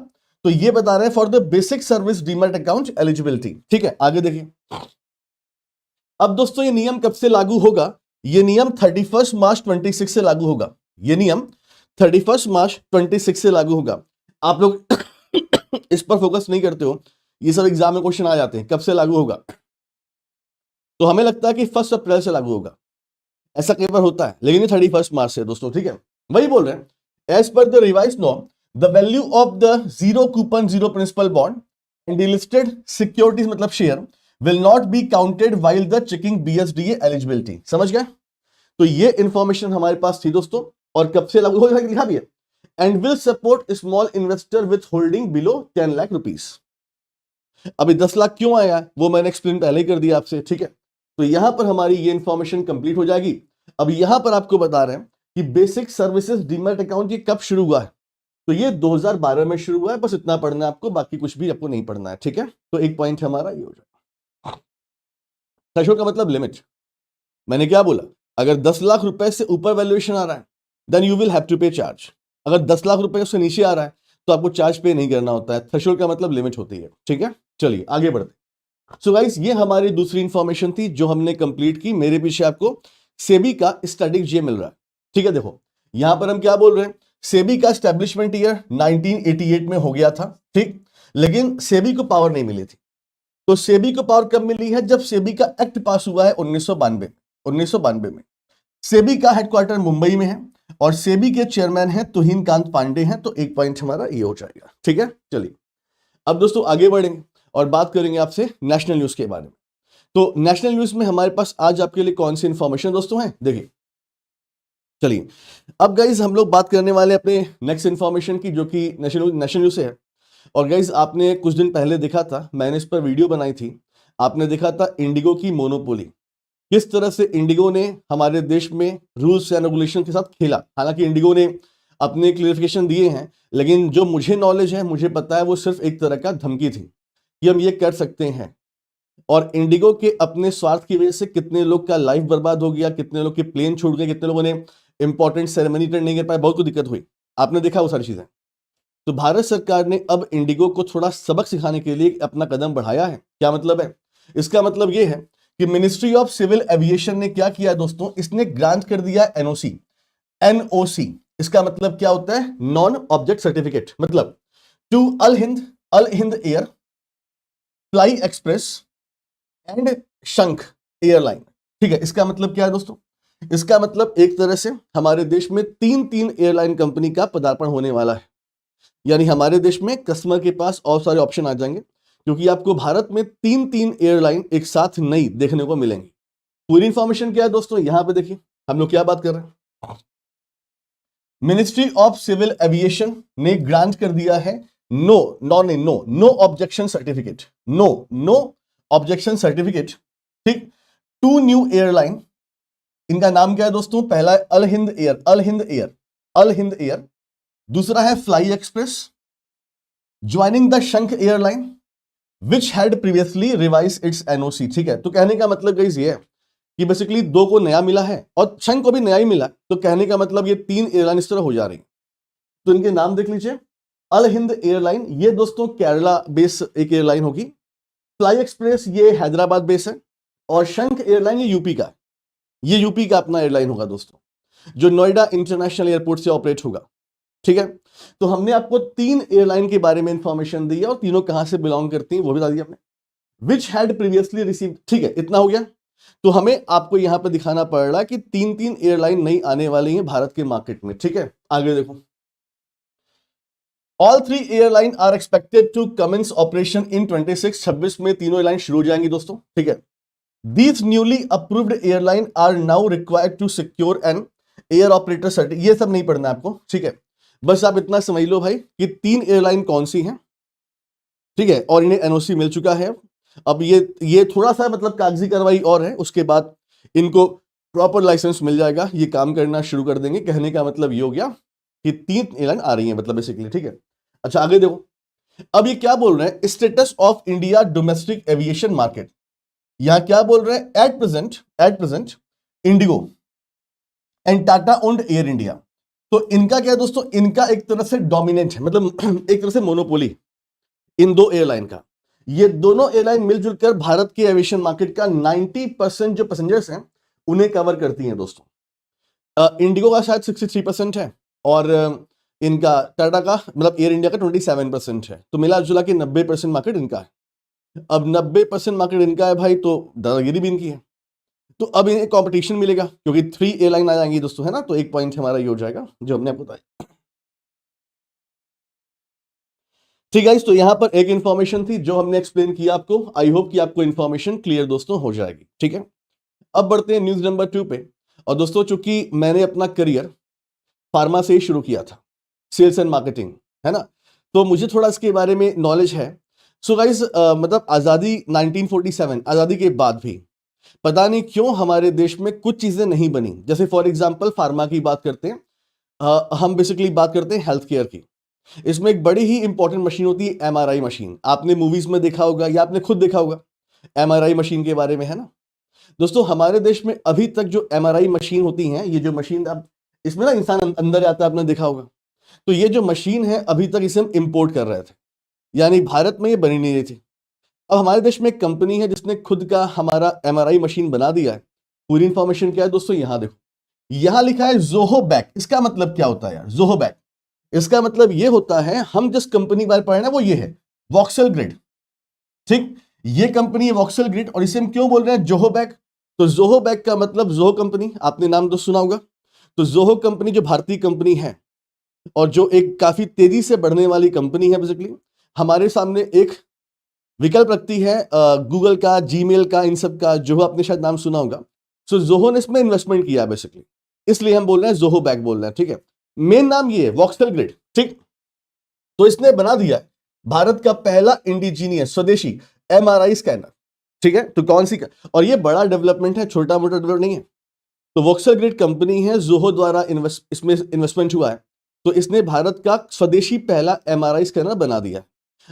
तो ये बता रहे हैं for the basic service demat account eligibility. ठीक है, आगे देखिए। अब दोस्तों ये नियम कब से लागू होगा? ये नियम 31 मार्च 26 से लागू होगा। ये नियम 31 मार्च 26 से लागू होगा। आप लोग इस पर फोकस नहीं करते हो, ये सब एग्जाम में क्वेश्चन आ जाते हैं, कब से लागू होगा? तो हमें लगता है कि 1 अप्रैल से लागू होगा, ऐसा कई बार होता है, लेकिन ये 31 मार्च से दोस्तों। ठीक है, वही बोल रहे हैं as per the revise norm the value of the zero coupon, zero principal bond and delisted securities मतलब share will not be counted while the checking BSDA eligibility. समझ गए? तो ये इंफॉर्मेशन हमारे पास थी दोस्तों, और कब से लागू होगा लिखा भी है, and will support small investor with holding below 10 lakh rupees. अभी 10 लाख क्यों आया वो मैंने एक्सप्लेन पहले ही कर दिया आपसे। ठीक है, तो यहां पर हमारी ये इंफॉर्मेशन कंप्लीट हो जाएगी। अब यहां पर आपको बता रहे हैं कि बेसिक सर्विसेज डीमैट अकाउंट ये कब शुरू हुआ है? तो ये 2012 में शुरू हुआ है, बस इतना पढ़ना है आपको, बाकी कुछ भी आपको नहीं पढ़ना है। ठीक है, तो एक पॉइंट हमारा ये हो जाएगा। थ्रेशोल्ड का मतलब लिमिट। मैंने क्या बोला? अगर 10 लाख रुपए से ऊपर वैल्यूएशन आ रहा है then you will have to pay charge. अगर 10 लाख रुपए से नीचे आ रहा है तो आपको चार्ज पे नहीं करना होता है। थ्रेशोल्ड का मतलब लिमिट होती है। ठीक है, चलिए आगे बढ़ते। सो गाइस, ये हमारी दूसरी इंफॉर्मेशन थी जो हमने कंप्लीट की। मेरे पीछे आपको सेबी का स्टैटिक जे मिल रहा है। ठीक है, देखो यहां पर हम क्या बोल रहे हैं, सेबी का एस्टेब्लिशमेंट ईयर 1988 में हो गया था। ठीक, लेकिन सेबी को पावर नहीं मिली थी। तो सेबी को पावर कब मिली है? जब सेबी का एक्ट पास हुआ है 1992 में। सेबी का हेडक्वार्टर मुंबई में है और सेबी के चेयरमैन है तुहिन कांत पांडे हैं। तो एक पॉइंट हमारा ये हो जाएगा। ठीक है, चलिए अब दोस्तों आगे बढ़ेंगे और बात करेंगे आपसे नेशनल न्यूज के बारे में। तो नेशनल न्यूज में हमारे पास आज आपके लिए कौन सी इंफॉर्मेशन दोस्तों है, देखिए। चलिए अब गाइज हम लोग बात करने वाले अपने नेक्स्ट इंफॉर्मेशन की, जो कि नेशनल न्यूज से है। और गाइज आपने कुछ दिन पहले देखा था, मैंने इस पर वीडियो बनाई थी, आपने देखा था इंडिगो की मोनोपोली, किस तरह से इंडिगो ने हमारे देश में रूल्स एंड रेगुलेशन के साथ खेला। हालांकि इंडिगो ने अपने क्लियरिफिकेशन दिए हैं, लेकिन जो मुझे नॉलेज है, मुझे पता है वो सिर्फ एक तरह का धमकी थी कि हम ये कर सकते हैं। और इंडिगो के अपने स्वार्थ की वजह से कितने लोग का लाइफ बर्बाद हो गया, कितने लोग के प्लेन छूट गए, कितने लोगों ने इंपॉर्टेंट सेरेमनी अटेंड नहीं कर पाए, बहुत कुछ दिक्कत हुई। आपने देखा वो सारी चीजें। तो भारत सरकार ने अब इंडिगो को थोड़ा सबक सिखाने के लिए अपना कदम बढ़ाया है। क्या मतलब है? इसका मतलब ये है कि मिनिस्ट्री ऑफ सिविल एविएशन ने क्या किया दोस्तों, इसने ग्रांट कर दिया एनओसी। एनओसी इसका मतलब क्या होता है? Non object certificate. मतलब to Al Hind Air, Fly Express and Shankh Airline. ठीक है, इसका मतलब क्या है दोस्तों? इसका मतलब एक तरह से हमारे देश में तीन तीन एयरलाइन कंपनी का पदार्पण होने वाला है। यानी हमारे देश में कस्टमर के पास और सारे ऑप्शन आ जाएंगे, क्योंकि आपको भारत में तीन तीन एयरलाइन एक साथ नई देखने को मिलेंगी। पूरी इंफॉर्मेशन क्या है दोस्तों, यहां पे देखिए हम लोग क्या बात कर रहे हैं। मिनिस्ट्री ऑफ सिविल एविएशन ने ग्रांट कर दिया है no objection certificate, no objection certificate. ठीक, टू न्यू एयरलाइन, इनका नाम क्या है दोस्तों? पहला है अल हिंद एयर, दूसरा है फ्लाई एक्सप्रेस, ज्वाइनिंग द शंख airline which had previously revise it's NOC. ठीक है, तो कहने का मतलब गाइस ये है कि बेसिकली दो को नया मिला है और शंख को भी नया ही मिला, तो कहने का मतलब ये तीन एयरलाइन इस तरह हो जा रही। तो इनके नाम देख लीजिए, अल हिंद एयरलाइन ये दोस्तों केरला बेस एक एयरलाइन होगी, फ्लाई एक्सप्रेस ये हैदराबाद बेस है, और शंख एयरलाइन ये यूपी का, ये यूपी का अपना एयरलाइन होगा दोस्तों, जो नोएडा इंटरनेशनल एयरपोर्ट से ऑपरेट होगा। ठीक है, तो हमने आपको तीन एयरलाइन के बारे में इंफॉर्मेशन दी है और तीनों कहां से बिलोंग करती हैं वो भी बता दिया हमने। विच हैड प्रीवियसली रिसीव्ड, ठीक है, इतना हो गया। तो हमें आपको यहां पर दिखाना पड़ रहा है कि तीन तीन एयरलाइन नई आने वाली हैं भारत के मार्केट में। ठीक है, आगे देखो, all three airline are expected to commence operation in 26 में तीनों एयरलाइन शुरू हो जाएंगी दोस्तों। ठीक है, these newly approved airline are now required to secure an air operator certificate. ये सब नहीं पढ़ना आपको, ठीक है, बस आप इतना समझ लो भाई कि तीन एयरलाइन कौन सी हैं। ठीक है, और इन्हें एनओसी मिल चुका है। अब ये थोड़ा सा मतलब कागजी कार्रवाई और है, उसके बाद इनको प्रॉपर लाइसेंस मिल जाएगा, ये काम करना शुरू कर देंगे। कहने का मतलब ये हो गया कि तीन एयरलाइन आ रही हैं मतलब बेसिकली। ठीक है, अच्छा आगे देखो, अब ये क्या बोल रहे हैं, status of India domestic aviation market. यहां क्या बोल रहे हैं, at present Indigo and Tata owned air India. तो इनका क्या है दोस्तों, इनका एक तरह से डोमिनेंट है, मतलब एक तरह से मोनोपोली इन दो एयरलाइन का। ये दोनों एयरलाइन मिलजुल कर भारत के एविएशन मार्केट का 90% जो पैसेंजर्स हैं उन्हें कवर करती हैं दोस्तों। इंडिगो का शायद 63% है और इनका टाटा का मतलब एयर इंडिया का 27% है, तो मिला जुला के 90% मार्केट इनका है। अब 90% मार्केट इनका है भाई, तो दादागिरी भी इनकी है। तो अब इन्हें कंपटीशन मिलेगा क्योंकि 3 एयरलाइन आ जाएंगी दोस्तों, है ना, तो एक पॉइंट हमारा ये हो जाएगा जो हमने आपको बताया। ठीक है, तो यहां पर एक इंफॉर्मेशन थी जो हमने एक्सप्लेन किया आपको। आई होप कि आपको इंफॉर्मेशन क्लियर दोस्तों हो जाएगी। ठीक है, अब बढ़ते हैं न्यूज नंबर 2 पे। और दोस्तों चूंकि मैंने अपना करियर फार्मा से ही शुरू किया था, सेल्स एंड मार्केटिंग, है ना, तो मुझे थोड़ा इसके बारे में नॉलेज है। सो गाइस, मतलब आजादी 1947 आजादी के बाद भी पता नहीं क्यों हमारे देश में कुछ चीजें नहीं बनी। जैसे फॉर एग्जांपल फार्मा की बात करते हैं, हम बेसिकली बात करते हैं हेल्थ केयर की। इसमें एक बड़ी ही इंपॉर्टेंट मशीन होती है एमआरआई मशीन। आपने मूवीज में देखा होगा या आपने खुद देखा होगा एमआरआई मशीन के बारे में, है ना दोस्तों। हमारे देश में अभी तक जो एमआरआई मशीन होती हैं, ये जो मशीन अब इसमें ना इंसान अंदर आता है, आपने देखा होगा, तो ये जो मशीन है अभी तक इसे हम इंपोर्ट कर रहे थे, यानी भारत में ये बनी नहीं रही थी। अब हमारे देश में एक कंपनी है जिसने खुद का हमारा एमआरआई मशीन बना दिया है। पूरी इंफॉर्मेशन क्या है दोस्तों, यहां देखो, यहां लिखा है जोहो बैक। इसका मतलब क्या होता है यार, जोहो बैक इसका मतलब ये होता है, हम जिस कंपनी के बारे में पढ़ रहे हैं वो ये है वॉक्सेल ग्रिड। ठीक, ये कंपनी है वॉक्सेल ग्रिड, और इसे हम क्यों बोल रहे हैं जोहो बैक। तो जोहो बैक का मतलब जोहो कंपनी, आपने नाम तो सुना होगा। तो जोहो कंपनी जो भारतीय कंपनी है और जो एक काफी तेजी से बढ़ने वाली कंपनी है, बेसिकली हमारे सामने एक विकल्प रखती है गूगल का, जीमेल का, इन सब का, जोहो आपने शायद नाम सुना होगा। सो जोहो ने इसमें इन्वेस्टमेंट किया बेसिकली, इसलिए हम बोल रहे हैं जोहो बैक बोल रहे हैं। ठीक है, मेन नाम ये है वॉक्सेल ग्रिड। ठीक, तो इसने बना दिया भारत का पहला इंडिजीनियस स्वदेशी एमआरआई स्कैनर। ठीक है, तो कौन सी और ये बड़ा डेवलपमेंट है, छोटा मोटा डेवलपमेंट नहीं है। तो वॉक्सेल ग्रिड कंपनी है, जोहो द्वारा इसमें इन्वेस्टमेंट हुआ है, तो इसने भारत का स्वदेशी पहला एमआरआई स्कैनर बना दिया।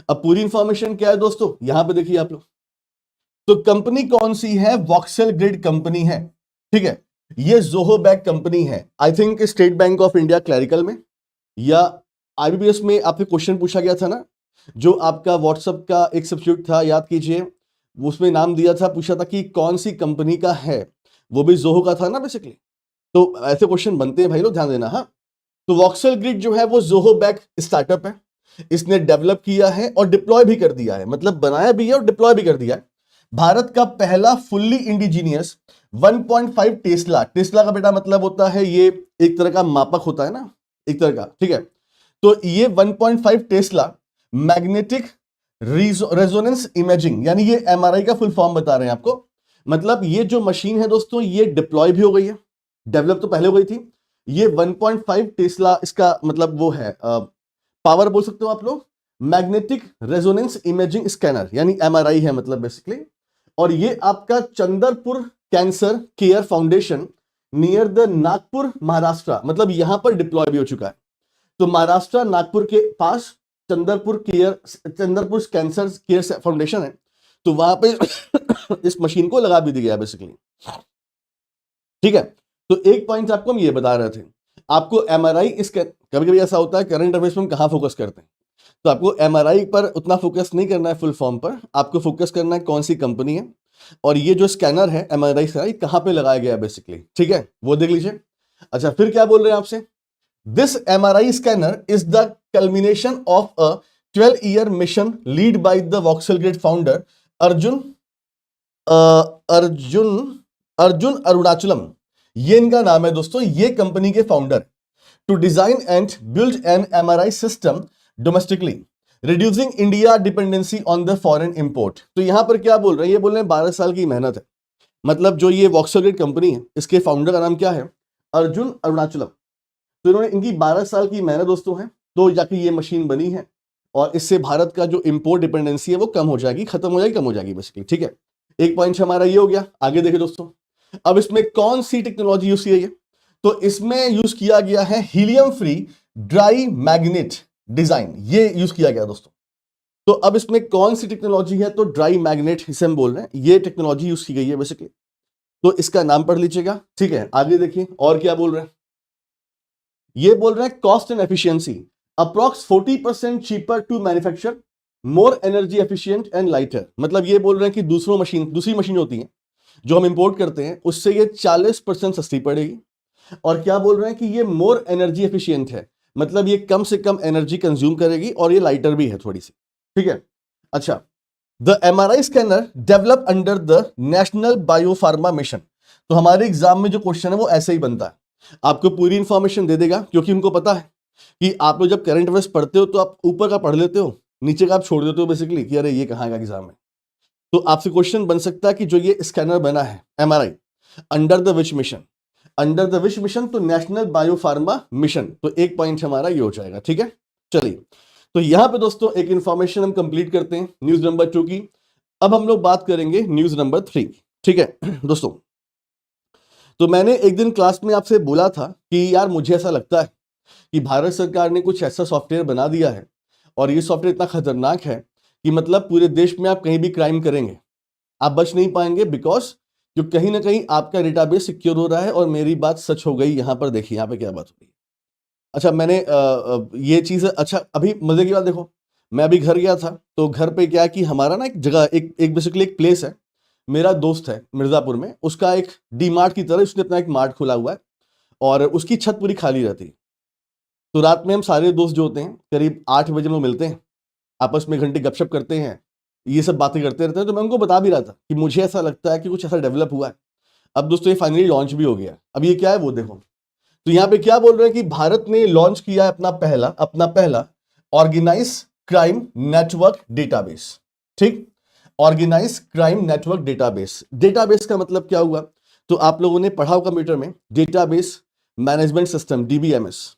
अब पूरी इंफॉर्मेशन क्या है दोस्तों, यहां पे देखिए आप लोग, तो कंपनी कौन सी है, वॉक्सेल ग्रिड कंपनी है। ठीक है, ये जोहो बैक कंपनी है, I think state bank of India clerical में या आईबीपीएस में आपसे क्वेश्चन पूछा गया था ना, जो आपका व्हाट्सएप का एक सब्स्टिट्यूट था, याद कीजिए, उसमें नाम दिया था, पूछा था कि कौन सी कंपनी का है, वो भी जोहो का था ना बेसिकली। तो ऐसे क्वेश्चन बनते हैं भाई लोग, ध्यान देना। हाँ, तो वॉक्सल ग्रिड जो है वो जोहो बैक स्टार्टअप है, इसने डेवलप किया है और डिप्लॉय भी कर दिया है, मतलब बनाया भी है और डिप्लॉय भी कर दिया है। भारत का पहला फुल्ली इंडिजीनियस 1.5 टेस्ला, टेस्ला का बेटा मतलब होता है ये एक तरह का मापक होता है ना, एक तरह का, ठीक है। तो ये 1.5 टेस्ला मैग्नेटिक रेजोनेंस इमेजिंग, यानी ये एमआरआई का फुल फॉर्म बता रहे हैं आपको। मतलब ये जो मशीन है दोस्तों, ये डिप्लॉय भी हो गई है, डेवलप तो पहले हो गई थी। ये 1.5 टेस्ला इसका मतलब वो है, पावर बोल सकते हो आप लोग, मैग्नेटिक रेजोनेंस इमेजिंग स्कैनर, यानी एमआरआई है मतलब बेसिकली। और ये आपका Chandrapur cancer care foundation near the Nagpur Maharashtra, मतलब यहां पर डिप्लॉय भी हो चुका है। तो महाराष्ट्र नागपुर के पास चंदरपुर कैंसर केयर फाउंडेशन है, तो वहां पे इस मशीन को लगा भी दिया गया बेसिकली, ठीक है। तो एक पॉइंट आपको हम ये बता रहे थे, आपको एमआरआई कभी कभी ऐसा होता है करंट अफेयर्स में हम कहां फोकस करते हैं, तो आपको एमआरआई पर उतना फोकस नहीं करना है फुल फॉर्म पर, आपको फोकस करना है कौन सी कंपनी है और ये जो स्कैनर है एमआरआई स्कैनर, ये कहां पे लगाया गया है बेसिकली, ठीक है, वो देख लीजिए। अच्छा, फिर क्या बोल रहे हैं आपसे, this MRI scanner is the culmination of a 12-year mission lead by the voxel grid founder Arjun Arjun Arjun Arunachalam, ये इनका नाम है दोस्तों, ये कंपनी के founder. To design and build an MRI system domestically reducing India dependency on the foreign import. तो यहां पर क्या बोल रहे हैं, ये बोल रहे हैं 12 साल की मेहनत है, मतलब जो ये वॉक्सल ग्रिड कंपनी है इसके फाउंडर का नाम क्या है, अर्जुन अरुणाचलम। तो इन्होंने, इनकी 12 साल की मेहनत दोस्तों है, तो जाके ये मशीन बनी है और इससे भारत का जो इंपोर्ट डिपेंडेंसी है वो कम हो जाएगी, खत्म हो जाएगी, कम हो जाएगी बेसिकली, ठीक है। एक पॉइंट हमारा ये हो गया। आगे देखिए दोस्तों, अब इसमें कौन सी टेक्नोलॉजी यूज की गई है, तो इसमें यूज किया गया है helium free dry magnet design, ये यूज किया गया दोस्तों। तो अब इसमें कौन सी टेक्नोलॉजी है, तो ड्राई मैग्नेट इसे हम बोल रहे हैं, ये टेक्नोलॉजी यूज की गई है बेसिकली, तो इसका नाम पढ़ लीजिएगा, ठीक है। आगे देखिए और क्या बोल रहे हैं, ये बोल रहे हैं cost and efficiency approx 40% cheaper to manufacture, more energy efficient and lighter, मतलब ये बोल रहे हैं कि दूसरी मशीन होती है जो हम इंपोर्ट करते हैं, उससे ये 40% सस्ती पड़ेगी। और क्या बोल रहे हैं कि ये मोर एनर्जी एफिशिएंट है, मतलब ये कम से कम एनर्जी कंज्यूम करेगी और ये लाइटर भी है थोड़ी सी, ठीक है। अच्छा, the MRI scanner develop under the national biopharma mission. तो हमारे एग्जाम में जो क्वेश्चन है वो ऐसे ही बनता है, आपको पूरी इंफॉर्मेशन दे देगा, क्योंकि उनको पता है कि आप लोग जब करंट अफेयर्स पढ़ते हो तो आप ऊपर का पढ़ लेते हो, नीचे का आप छोड़ देते हो बेसिकली, कि अरे ये कहाँ का एग्जाम है। तो आपसे क्वेश्चन बन सकता है कि जो ये स्कैनर बना है MRI, under the which mission, under the which mission, तो नेशनल बायोफार्मा मिशन, तो एक पॉइंट हमारा ये हो जाएगा, ठीक है। चलिए, तो यहां पे दोस्तों एक इंफॉर्मेशन हम कंप्लीट करते हैं न्यूज नंबर 2 की। अब हम लोग बात करेंगे न्यूज नंबर 3, ठीक है दोस्तों। तो मैंने एक दिन क्लास में आपसे बोला था कि यार मुझे ऐसा लगता है कि भारत सरकार ने कुछ ऐसा सॉफ्टवेयर बना दिया है और ये सॉफ्टवेयर इतना खतरनाक है कि मतलब पूरे देश में आप कहीं भी क्राइम करेंगे आप बच नहीं पाएंगे, बिकॉज जो कहीं ना कहीं आपका डेटाबेस सिक्योर हो रहा है। और मेरी बात सच हो गई, यहां पर देखिए, यहां पे क्या बात हो गई। अच्छा, मैंने ये चीज, अच्छा अभी मजे की बात देखो, मैं अभी घर गया था, तो घर पे क्या है कि हमारा ना एक जगह, एक बेसिकली एक प्लेस है, मेरा दोस्त है मिर्जापुर में, उसका एक डी मार्ट की तरह उसने अपना एक मार्ट खोला हुआ है और उसकी छत पूरी खाली रहती है। तो रात में हम सारे दोस्त जो होते हैं करीब 8 बजे हम लोग मिलते हैं, आपस में घंटे गपशप करते हैं, ये सब बातें करते रहते हैं। तो मैं उनको बता भी रहा था कि मुझे ऐसा लगता है कि कुछ ऐसा डेवलप हुआ है। अब दोस्तों ये फाइनली लॉन्च भी हो गया। अब ये क्या है वो देखो, तो यहाँ पे क्या बोल रहे हैं कि भारत ने लॉन्च किया है अपना पहला ऑर्गेनाइज क्राइम नेटवर्क डेटाबेस, ठीक, organize crime network database. Database का मतलब क्या हुआ, तो आप लोगों ने पढ़ा हो कंप्यूटर में, डेटाबेस मैनेजमेंट सिस्टम, डीबीएमएस।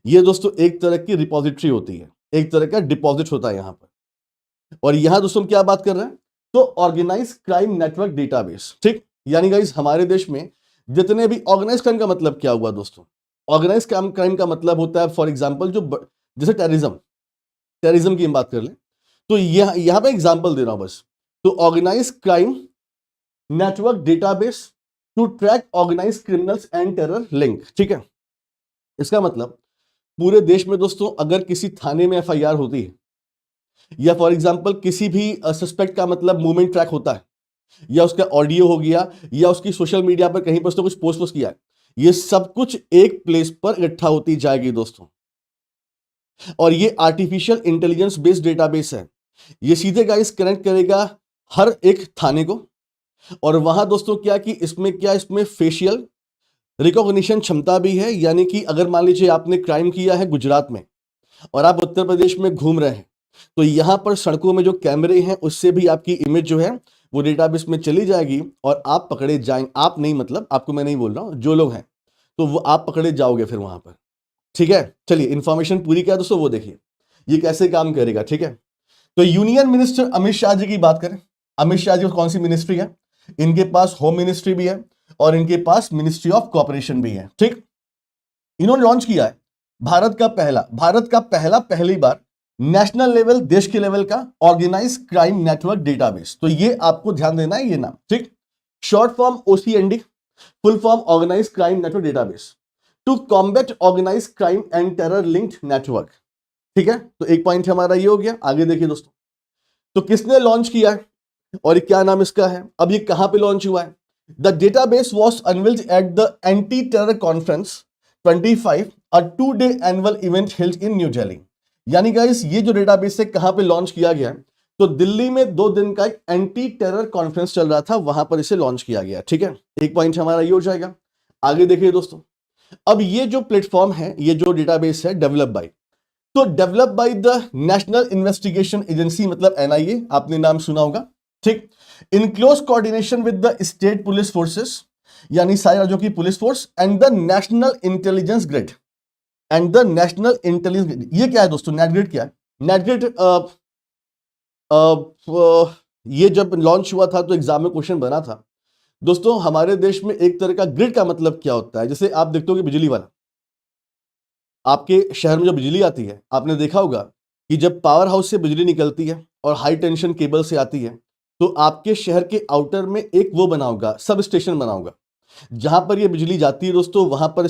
ये दोस्तों एक तरह की रिपोजिटरी होती है, एक तरह का डिपॉजिट होता है यहां पर। और यहां दोस्तों हम क्या बात कर रहे हैं, तो ऑर्गेनाइज क्राइम नेटवर्क डेटाबेस, ठीक। यानी गाइस हमारे देश में जितने भी ऑर्गेनाइज क्राइम का मतलब क्या हुआ दोस्तों, ऑर्गेनाइज क्राइम का मतलब होता है फॉर एग्जांपल जो जैसे टेररिज्म की हम बात कर लें, तो यहां पे एग्जांपल दे रहा हूं बस। तो organize crime network database to track organize criminals and terror link, ठीक है। इसका मतलब पूरे देश में दोस्तों अगर किसी थाने में एफआईआर होती है, या फॉर एग्जांपल किसी भी सस्पेक्ट का मतलब मूवमेंट ट्रैक होता है, या उसका ऑडियो हो गया, या उसकी सोशल मीडिया पर कहीं पर उसने कुछ पोस्ट किया है, ये सब कुछ एक प्लेस पर इकट्ठा होती जाएगी दोस्तों। और ये आर्टिफिशियल इंटेलिजेंस बेस्ड डेटाबेस है। ये सीधे गाइस कनेक्ट करेगा हर एक थाने को, और वहां दोस्तों इसमें फेशियल रिकॉग्निशन क्षमता भी है। यानी कि अगर मान लीजिए आपने क्राइम किया है गुजरात में और आप उत्तर प्रदेश में घूम रहे हैं, तो यहां पर सड़कों में जो कैमरे हैं उससे भी आपकी इमेज जो है वो डेटाबेस में चली जाएगी और आप पकड़े जाएंगे। आप नहीं, मतलब आपको मैं नहीं बोल रहा हूं, जो लोग हैं तो वो आप पकड़े जाओगे फिर वहां पर। ठीक है, चलिए इंफॉर्मेशन पूरी क्या है दोस्तों वो देखिए ये कैसे काम करेगा। ठीक है, तो यूनियन मिनिस्टर अमित शाह जी की बात करें। अमित शाह जी कौन सी मिनिस्ट्री है? इनके पास होम मिनिस्ट्री भी है और इनके पास मिनिस्ट्री ऑफ कोऑपरेशन भी है। ठीक, इन्होंने लॉन्च किया है भारत का पहला पहली बार नेशनल लेवल, देश के लेवल का ऑर्गेनाइज क्राइम नेटवर्क डेटाबेस। तो ये आपको ध्यान देना है ये नाम। ठीक, short form OCND, full form organize crime network database to combat organize crime and terror linked network. ठीक है, तो एक पॉइंट हमारा ये हो गया। आगे देखिए दोस्तों, तो किसने लॉन्च किया है और क्या नाम इसका है, अब ये कहां पे लॉन्च हुआ है? The database was unveiled at the anti terror conference 25, a 2-day annual event held in new Delhi. यानी गाइस ये जो डेटाबेस है कहां पे लॉन्च किया गया है? तो दिल्ली में 2 दिन का एक एंटी टेरर कॉन्फ्रेंस चल रहा था, वहां पर इसे लॉन्च किया गया। ठीक है, एक पॉइंट हमारा ये हो जाएगा। आगे देखिए दोस्तों, अब ये जो प्लेटफॉर्म है, ये जो डेटाबेस है डेवलप बाय, तो develop by the National Investigation Agency, मतलब NIA, आपने नाम सुना होगा। ठीक, in close coordination with the state police forces, यानी सारे राज्यों की police force, and the National Intelligence Grid, ये क्या है दोस्तों? नेटग्रिड क्या है? नेटग्रिड ये जब लॉन्च हुआ था तो एग्जाम में क्वेश्चन बना था दोस्तों। हमारे देश में एक तरह का ग्रिड का मतलब क्या होता है? जैसे आप देखते हो कि बिजली वाला, आपके शहर में जो बिजली आती है, आपने देखा होगा कि जब पावर हाउस से बिजली निकलती है और हाई टेंशन केबल से आती है, तो आपके शहर के आउटर में एक वो बना होगा, सब स्टेशन बना होगा, जहां पर ये बिजली जाती है दोस्तों, वहां पर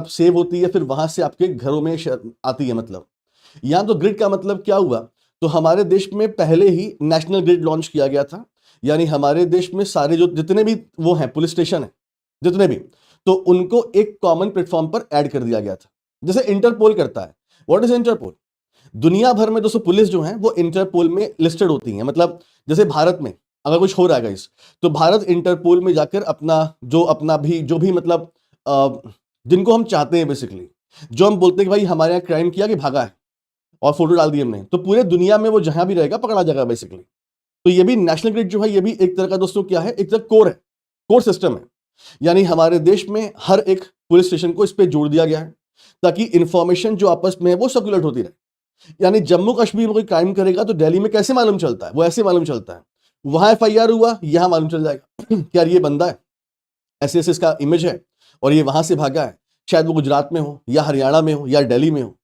सेव होती है, फिर वहां से आपके घरों में आती है। मतलब यहां तो ग्रिड का मतलब क्या हुआ? तो हमारे देश में पहले ही नेशनल ग्रिड लॉन्च किया गया था। यानी हमारे देश में सारे जो जितने भी वो हैं पुलिस स्टेशन है, जितने भी, तो उनको एक कॉमन प्लेटफॉर्म पर ऐड कर दिया गया था, जैसे इंटरपोल करता है। What is Interpol? दुनिया भर में दोस्तों पुलिस जो है वो इंटरपोल में लिस्टेड होती है। मतलब जैसे भारत में अगर कुछ हो रहा है गाइस, तो भारत इंटरपोल में जाकर अपना जो भी मतलब जिनको हम चाहते हैं, बेसिकली जो हम बोलते हैं कि भाई हमारे यहाँ क्राइम किया कि भागा है और फोटो डाल दी हमने, तो पूरे दुनिया में वो जहां भी रहेगा पकड़ा जाएगा बेसिकली। तो ये भी नेशनल ग्रिड जो है, ये भी एक तरह का दोस्तों क्या है, एक तरह कोर है, कोर सिस्टम है। यानी हमारे देश में हर एक पुलिस स्टेशन को इस पे जोड़ दिया गया है ताकि इंफॉर्मेशन जो आपस में है वो सर्कुलेट होती रहे। यानी जम्मू कश्मीर में कोई क्राइम करेगा तो दिल्ली में कैसे मालूम चलता है? वो ऐसे मालूम चलता है, वहां FIR हुआ, यहां मालूम चल जाएगा कि यार ये बंदा है, ऐसे ऐसे इसका इमेज है और ये वहां से भागा है, शायद वो गुजरात में हो या हरियाणा में हो या दिल्ली में हो।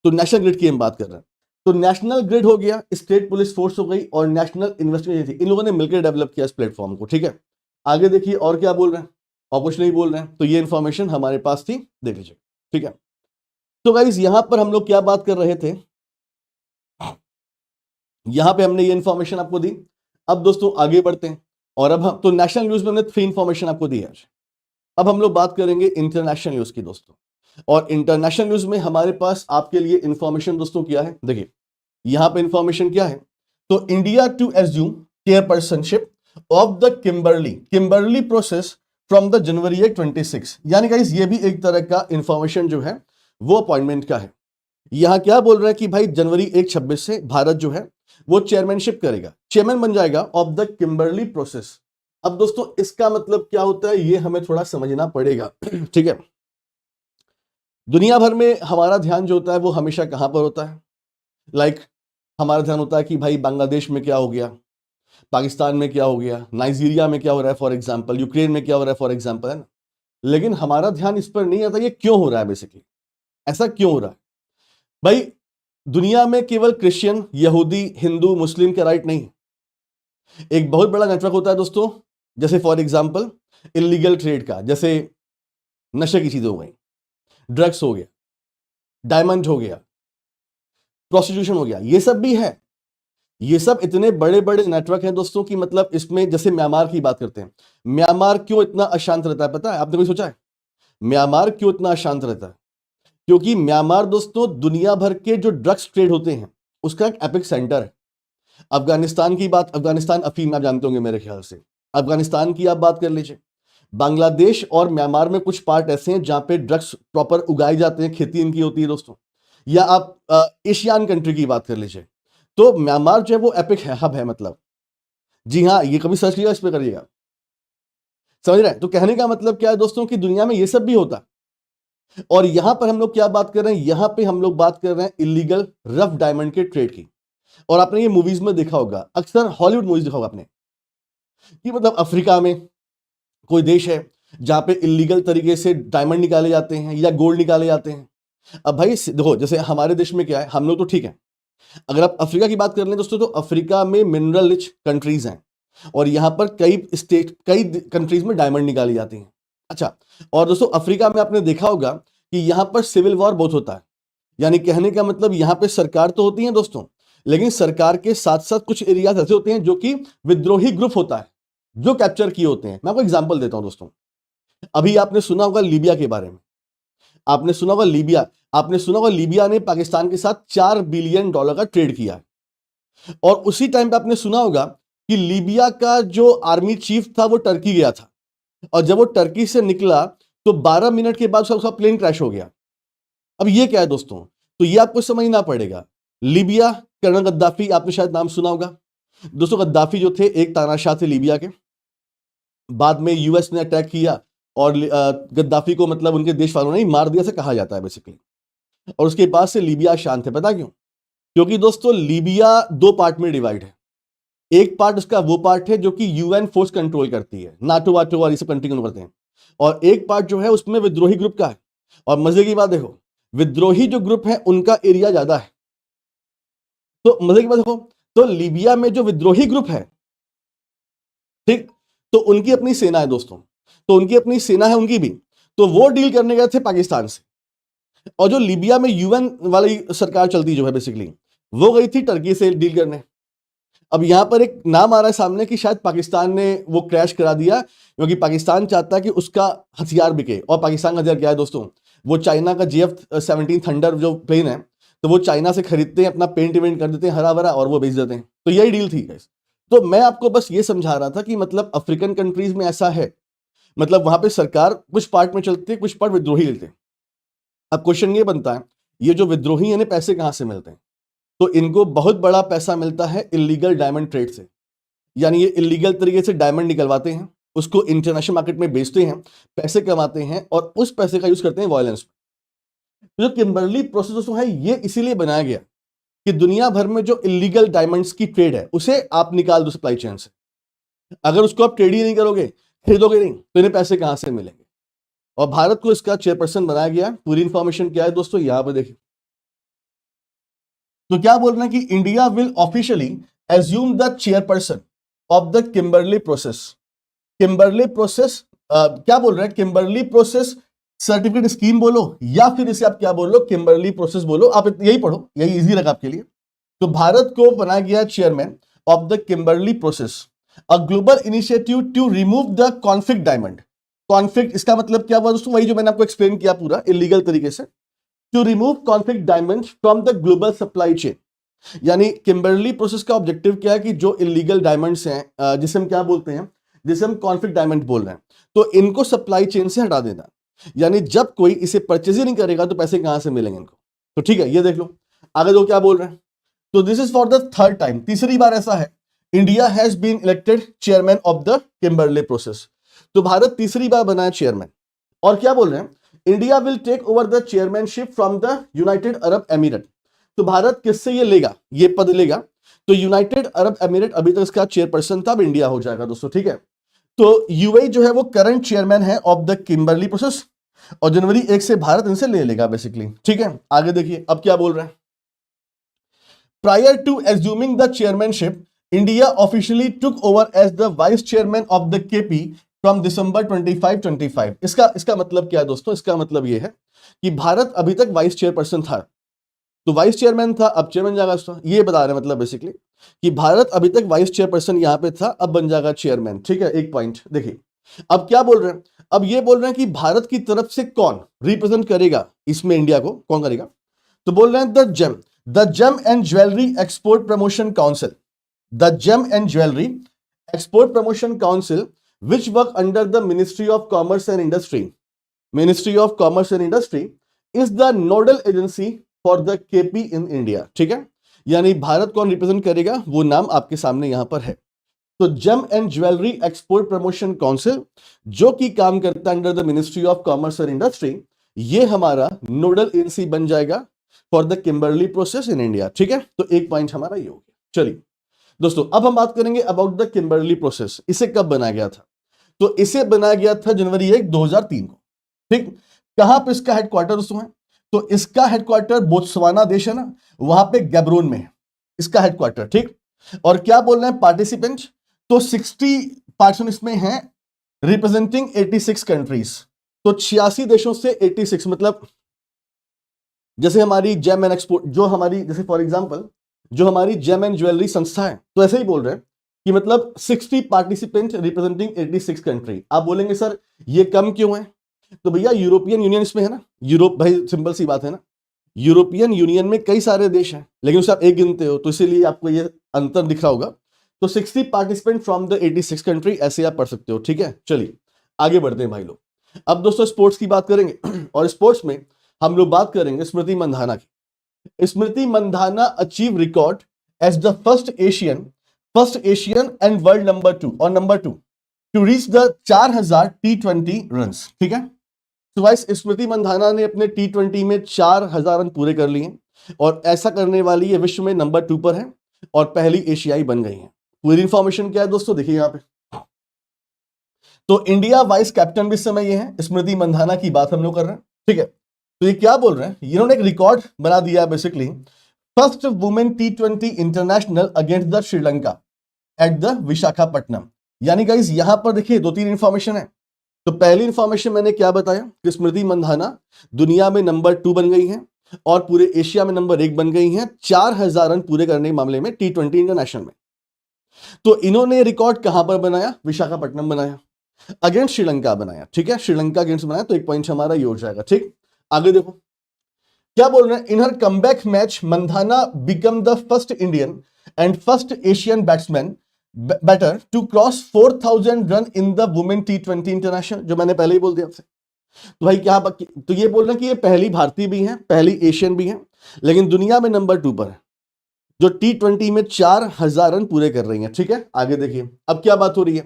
तो नेशनल ग्रिड की हम बात कर रहे हैं। तो नेशनल ग्रिड हो गया, स्टेट पुलिस फोर्स हो गई और नेशनल इन्वेस्टिगेशन, इन लोगों ने मिलकर डेवलप किया इस प्लेटफॉर्म को। ठीक है, आगे देखिए और क्या बोल रहे हैं, और कुछ नहीं बोल रहे हैं। तो ये इंफॉर्मेशन हमारे पास थी, देख लीजिए। ठीक है, तो गाइस यहां पर हम लोग क्या बात कर रहे थे, यहां पे हमने ये इंफॉर्मेशन आपको दी। अब दोस्तों आगे बढ़ते हैं, और अब हम तो नेशनल न्यूज में हमने 3 इंफॉर्मेशन आपको दी है। अब हम लोग बात करेंगे इंटरनेशनल न्यूज की दोस्तों, और इंटरनेशनल न्यूज में हमारे पास आपके लिए इंफॉर्मेशन दोस्तों क्या है, देखिए यहां पे इंफॉर्मेशन क्या है। तो India to assume chairpersonship of the Kimberley Process from the January 26। यानी गाइस ये भी एक तरह का इंफॉर्मेशन जो है वो अपॉइंटमेंट का है। यहां क्या बोल रहा है कि भाई जनवरी 26 से भारत जो है वो चेयरमैनशिप करेगा, चेयरमैन बन जाएगा ऑफ द किम्बरली प्रोसेस। अब दोस्तों इसका मतलब क्या होता है ये हमें थोड़ा समझना पड़ेगा। ठीक है, दुनिया भर में हमारा ध्यान जो होता है वो हमेशा कहां पर होता है? लाइक हमारा ध्यान होता है कि भाई बांग्लादेश में क्या हो गया, पाकिस्तान में क्या हो गया, नाइजीरिया में क्या हो रहा है फॉर एग्जांपल, यूक्रेन में क्या हो रहा है फॉर एग्जांपल, है ना। लेकिन हमारा ध्यान इस पर नहीं आता ये क्यों हो रहा है, बेसिकली ऐसा क्यों हो रहा है। भाई दुनिया में केवल क्रिश्चियन, यहूदी, हिंदू, मुस्लिम के राइट नहीं, एक बहुत बड़ा नेटवर्क होता है दोस्तों, जैसे फॉर एग्जांपल इलीगल ट्रेड का, जैसे नशे की चीजें हो गई, ड्रग्स हो गया, डायमंड हो गया, प्रोस्टिट्यूशन हो गया, ये सब भी है। ये सब इतने बड़े बड़े नेटवर्क हैं दोस्तों कि मतलब इसमें जैसे म्यांमार की बात करते हैं, म्यांमार क्यों इतना अशांत रहता है पता है? आपने कोई सोचा है म्यांमार क्यों इतना अशांत रहता है? क्योंकि म्यांमार दोस्तों दुनिया भर के जो ड्रग्स ट्रेड होते हैं उसका एक एपिक सेंटर है। अफगानिस्तान की बात, अफगानिस्तान अफीम आप जानते होंगे मेरे ख्याल से, अफगानिस्तान की आप बात कर लीजिए। बांग्लादेश और म्यांमार में कुछ पार्ट ऐसे हैं जहां पे ड्रग्स प्रॉपर उगाए जाते हैं, खेती इनकी होती है दोस्तों। या आप एशियान कंट्री की बात कर लीजिए, तो म्यांमार जो है वो एपिक है, हब है मतलब। जी हाँ, ये कभी सर्च किया इस पे करिएगा, समझ रहे हैं? तो कहने का मतलब क्या है दोस्तों कि दुनिया में ये सब भी होता है। और यहां पर हम लोग क्या बात कर रहे हैं, यहां पे हम लोग बात कर रहे हैं इलीगल रफ डायमंड के ट्रेड की। और आपने ये मूवीज में देखा होगा, अक्सर हॉलीवुड मूवीज देखा होगा आपने, कि मतलब अफ्रीका में कोई देश है जहां पे इलीगल तरीके से डायमंड निकाले जाते हैं या गोल्ड निकाले जाते हैं। अब भाई देखो, जैसे हमारे देश में क्या है, हम लोग तो ठीक है, अगर आप अफ्रीका की बात कर लें दोस्तों, तो अफ्रीका में मिनरल रिच कंट्रीज हैं और यहां पर कई कंट्रीज में डायमंड निकाली जाती हैं। अच्छा, और दोस्तों अफ्रीका में आपने देखा होगा कि यहां पर सिविल वॉर बहुत होता है। यानी कहने का मतलब यहां पे सरकार तो होती है दोस्तों, लेकिन सरकार के साथ साथ कुछ एरियाज ऐसे होते हैं जो कि विद्रोही ग्रुप होता है, जो कैप्चर किए होते हैं। मैं आपको एग्जांपल देता हूं दोस्तों, अभी आपने सुना होगा लीबिया के बारे में, आपने सुना होगा लीबिया, आपने सुना होगा लीबिया ने पाकिस्तान के साथ $4 बिलियन का ट्रेड किया है। और उसी टाइम पे आपने सुना होगा कि लीबिया का जो आर्मी चीफ था वो टर्की गया था, और जब वो टर्की से निकला तो 12 मिनट के बाद उसका प्लेन क्रैश हो गया। अब ये क्या है दोस्तों? तो ये आपको समझना पड़ेगा। लीबिया, कर्नल गद्दाफी, आपने शायद नाम सुना होगा दोस्तों। गद्दाफी जो थे एक तानाशाह थे लीबिया के, बाद में यूएस ने अटैक किया और गद्दाफी को मतलब उनके देश वालों ने ही मार दिया से कहा जाता है बेसिकली। और उसके बाद से लीबिया शांत है, पता क्यों? क्योंकि दोस्तों लीबिया दो पार्ट में डिवाइड है। एक पार्ट उसका वो पार्ट है जो कि यूएन फोर्स कंट्रोल करती है, नाटो वाटो और ये सब कंट्री कंट्रोल करते हैं, और एक पार्ट जो है उसमें विद्रोही ग्रुप का है। और मजे की बात देखो, विद्रोही जो ग्रुप है उनका एरिया ज्यादा है। तो मजे की बात देखो, तो लीबिया में जो विद्रोही ग्रुप है, ठीक, तो उनकी अपनी सेना है दोस्तों, तो उनकी अपनी सेना है उनकी भी, तो वो डील करने गए थे पाकिस्तान से। और जो लीबिया में यूएन वाली सरकार चलती जो है बेसिकली, वो गई थी टर्की से डील करने। अब यहां पर एक नाम आ रहा है सामने कि शायद पाकिस्तान ने वो क्रैश करा दिया, क्योंकि पाकिस्तान चाहता है कि उसका हथियार बिके। और पाकिस्तान का हथियार क्या है दोस्तों? वो चाइना का JF-17 थंडर जो प्लेन है, तो वो चाइना से खरीदते हैं, अपना पेंट वेंट कर देते हैं हरा भरा और वो बेच देते हैं। तो यही डील थी गाइस। तो मैं आपको बस ये समझा रहा था कि मतलब अफ्रीकन कंट्रीज में ऐसा है, मतलब वहां पे सरकार कुछ पार्ट में चलती है, कुछ पार्ट विद्रोही लेते हैं। अब क्वेश्चन ये बनता है, ये जो विद्रोही है पैसे कहां से मिलते हैं? तो इनको बहुत बड़ा पैसा मिलता है इलीगल डायमंड ट्रेड से। यानी ये इलीगल तरीके से डायमंड निकलवाते हैं, उसको इंटरनेशनल मार्केट में बेचते हैं, पैसे कमाते हैं और उस पैसे का यूज करते हैं वायलेंस में। तो जो किम्बरली प्रोसेस है ये इसीलिए बनाया गया कि दुनिया भर में जो इलीगल डायमंड्स की ट्रेड है उसे आप निकाल दो सप्लाई चेन से। अगर उसको आप ट्रेड ही नहीं करोगे, खरीदोगे नहीं, तो इन्हें पैसे कहां से मिलेंगे? और भारत को इसका चेयरपर्सन बनाया गया। पूरी इंफॉर्मेशन क्या है दोस्तों, यहां पर देखिए। तो क्या बोल रहे हैं कि India will officially assume the chairperson of the Kimberley process. Kimberley process क्या बोल रहे हैं? किम्बरली प्रोसेस सर्टिफिकेट स्कीम बोलो या फिर इसे आप क्या बोल लो, किम्बरली प्रोसेस बोलो, आप यही पढ़ो, यही इजी रखा आपके लिए। तो भारत को बनाया गया chairman of the Kimberley process, a global initiative to remove the conflict diamond. Conflict इसका मतलब क्या हुआ दोस्तों? वही जो मैंने आपको एक्सप्लेन किया पूरा इलीगल तरीके से, to remove conflict diamond from the global supply chain. यानी किम्बरली प्रोसेस का ऑब्जेक्टिव क्या है कि जो इलीगल डायमंड्स हैं, जिसे हम क्या बोलते हैं, जिसे हम कॉन्फ्लिक्ट डायमंड बोल रहे हैं, तो इनको सप्लाई चेन से हटा देना। यानी जब कोई इसे परचेज ही नहीं करेगा तो पैसे कहां से मिलेंगे इनको? तो ठीक है, ये देख लो आगे जो क्या बोल रहे हैं। तो this is for the third time, तीसरी बार ऐसा है, India has been elected chairman of the Kimberley process. तो भारत तीसरी बार बना है चेयरमैन। और क्या बोल रहे हैं? India will take over the chairmanship from the United Arab Emirate. तो भारत किससे ये लेगा, ये पद लेगा? तो यूनाइटेड अरब एमिरेट अभी तक इसका चेयरपर्सन था, अब इंडिया हो जाएगा दोस्तों, ठीक है। तो यूएई जो है वो करंट चेयरमैन है ऑफ द किम्बरली प्रोसेस, और जनवरी 1 से भारत इनसे ले लेगा बेसिकली, ठीक है। आगे देखिए अब क्या बोल रहे हैं। Prior to assuming the chairmanship, India officially took over as the vice chairman of the KP from December 25 इसका मतलब क्या है दोस्तों? इसका मतलब ये है कि भारत अभी तक वाइस चेयरपर्सन था, तो वाइस चेयरमैन था, अब चेयरमैन जाएगा उसका, ये बता रहे हैं मतलब बेसिकली कि भारत अभी तक वाइस चेयरपर्सन यहां पे था, अब बन जाएगा चेयरमैन। ठीक है, एक पॉइंट देखिए। अब क्या बोल रहे हैं? अब ये बोल रहे हैं कि भारत की तरफ से कौन रिप्रेजेंट करेगा इसमें, इंडिया को कौन करेगा? तो बोल रहे हैं the gem and jewellery export promotion council, the gem and jewellery export promotion council which work under the Ministry of Commerce and Industry. Ministry of Commerce and Industry is the nodal agency for the KP in India. ठीक है, यानी भारत कौन represent करेगा वो नाम आपके सामने यहां पर है। तो gem and jewellery export promotion council जो कि काम करता है under the ministry of commerce and industry, ये हमारा नोडल एजेंसी बन जाएगा for the Kimberley process in India. ठीक है, तो एक पॉइंट हमारा ये हो गया। चलिए दोस्तों, अब हम बात करेंगे अबाउट द किम्बर्ली प्रोसेस। इसे कब बनाया गया था? तो इसे बनाया गया था जनवरी 1, 2003 को। ठीक, कहां पे इसका हेडक्वार्टर दोस्तों है? तो इसका हेडक्वार्टर बोत्सवाना देश है ना, वहां पे गैब्रोन में है इसका हेडक्वार्टर। ठीक, और क्या बोल रहे हैं पार्टिसिपेंट? तो 60 पार्टिसिपेंट इसमें हैं रिप्रेजेंटिंग 86 कंट्रीज। तो 86 देशों से 86, मतलब जैसे हमारी जेम एंड एक्सपोर्ट, जो हमारी जैसे फॉर एग्जांपल जो हमारी जेम एंड ज्वेलरी संस्था है, तो ऐसे ही बोल रहे हैं कि मतलब 60 पार्टिसिपेंट रिप्रेजेंटिंग 86 कंट्री। आप बोलेंगे सर ये कम क्यों है? तो भैया यूरोपियन यूनियन इसमें है ना, यूरोप भाई सिंपल सी बात है ना, यूरोपियन यूनियन में कई सारे देश हैं लेकिन उसे आप एक गिनते हो, तो इसीलिए आपको ये अंतर दिख रहा होगा। तो 60 पार्टिसिपेंट फ्रॉम द 86 कंट्री, ऐसे आप पढ़ सकते हो। ठीक है, चलिए आगे बढ़ते हैं भाई लोग। अब दोस्तों स्पोर्ट्स की बात करेंगे और स्पोर्ट्स में हम लोग बात करेंगे स्मृति मंधाना की। Smriti Mandhana achieve record as the first Asian and world number 2 to reach the 4000 T20 runs. ठीक है, तो वाइस स्मृति मंधाना ने अपने T20 में 4000 रन पूरे कर लिए और ऐसा करने वाली ये विश्व में नंबर 2 पर है और पहली एशियाई बन गई है। पूरी इंफॉर्मेशन क्या है दोस्तों, देखिए यहां पे। तो इंडिया वाइस कैप्टन भी इस समय ये है, स्मृति मंधाना की बात हम लोग कर रहे हैं। ठीक है, तो ये क्या बोल रहे हैं, इन्होंने एक रिकॉर्ड बना दिया basically, first women T20 international against the Sri Lanka at the Visakhapatnam. यानी गाइस यहां पर देखिए 2-3 इंफॉर्मेशन है। तो पहली इंफॉर्मेशन मैंने क्या बताया कि स्मृति मंधाना दुनिया में नंबर 2 बन गई है और पूरे एशिया में नंबर 1 बन गई हैं 4000 रन पूरे करने के मामले में T20 इंटरनेशनल में। तो इन्होंने रिकॉर्ड कहां पर बनाया? विशाखापट्टनम बनाया, अगेंस्ट श्रीलंका बनाया। ठीक है, श्रीलंका अगेंस्ट बनाया, तो एक पॉइंट हमारा ये हो जाएगा। ठीक, आगे देखो क्या बोल रहे हैं। In her comeback match Mandhana become the first Indian and first Asian batter to cross 4000 run in the women T20 international, जो मैंने पहले ही बोल दिया आपसे। तो भाई क्या, तो ये बोल रहे हैं कि ये पहली भारतीय भी है, पहली एशियन भी है, लेकिन दुनिया में नंबर 2 पर है, जो T20 में 4000 रन पूरे कर रही है। ठीक है, आगे देखिए अब क्या बात हो रही है।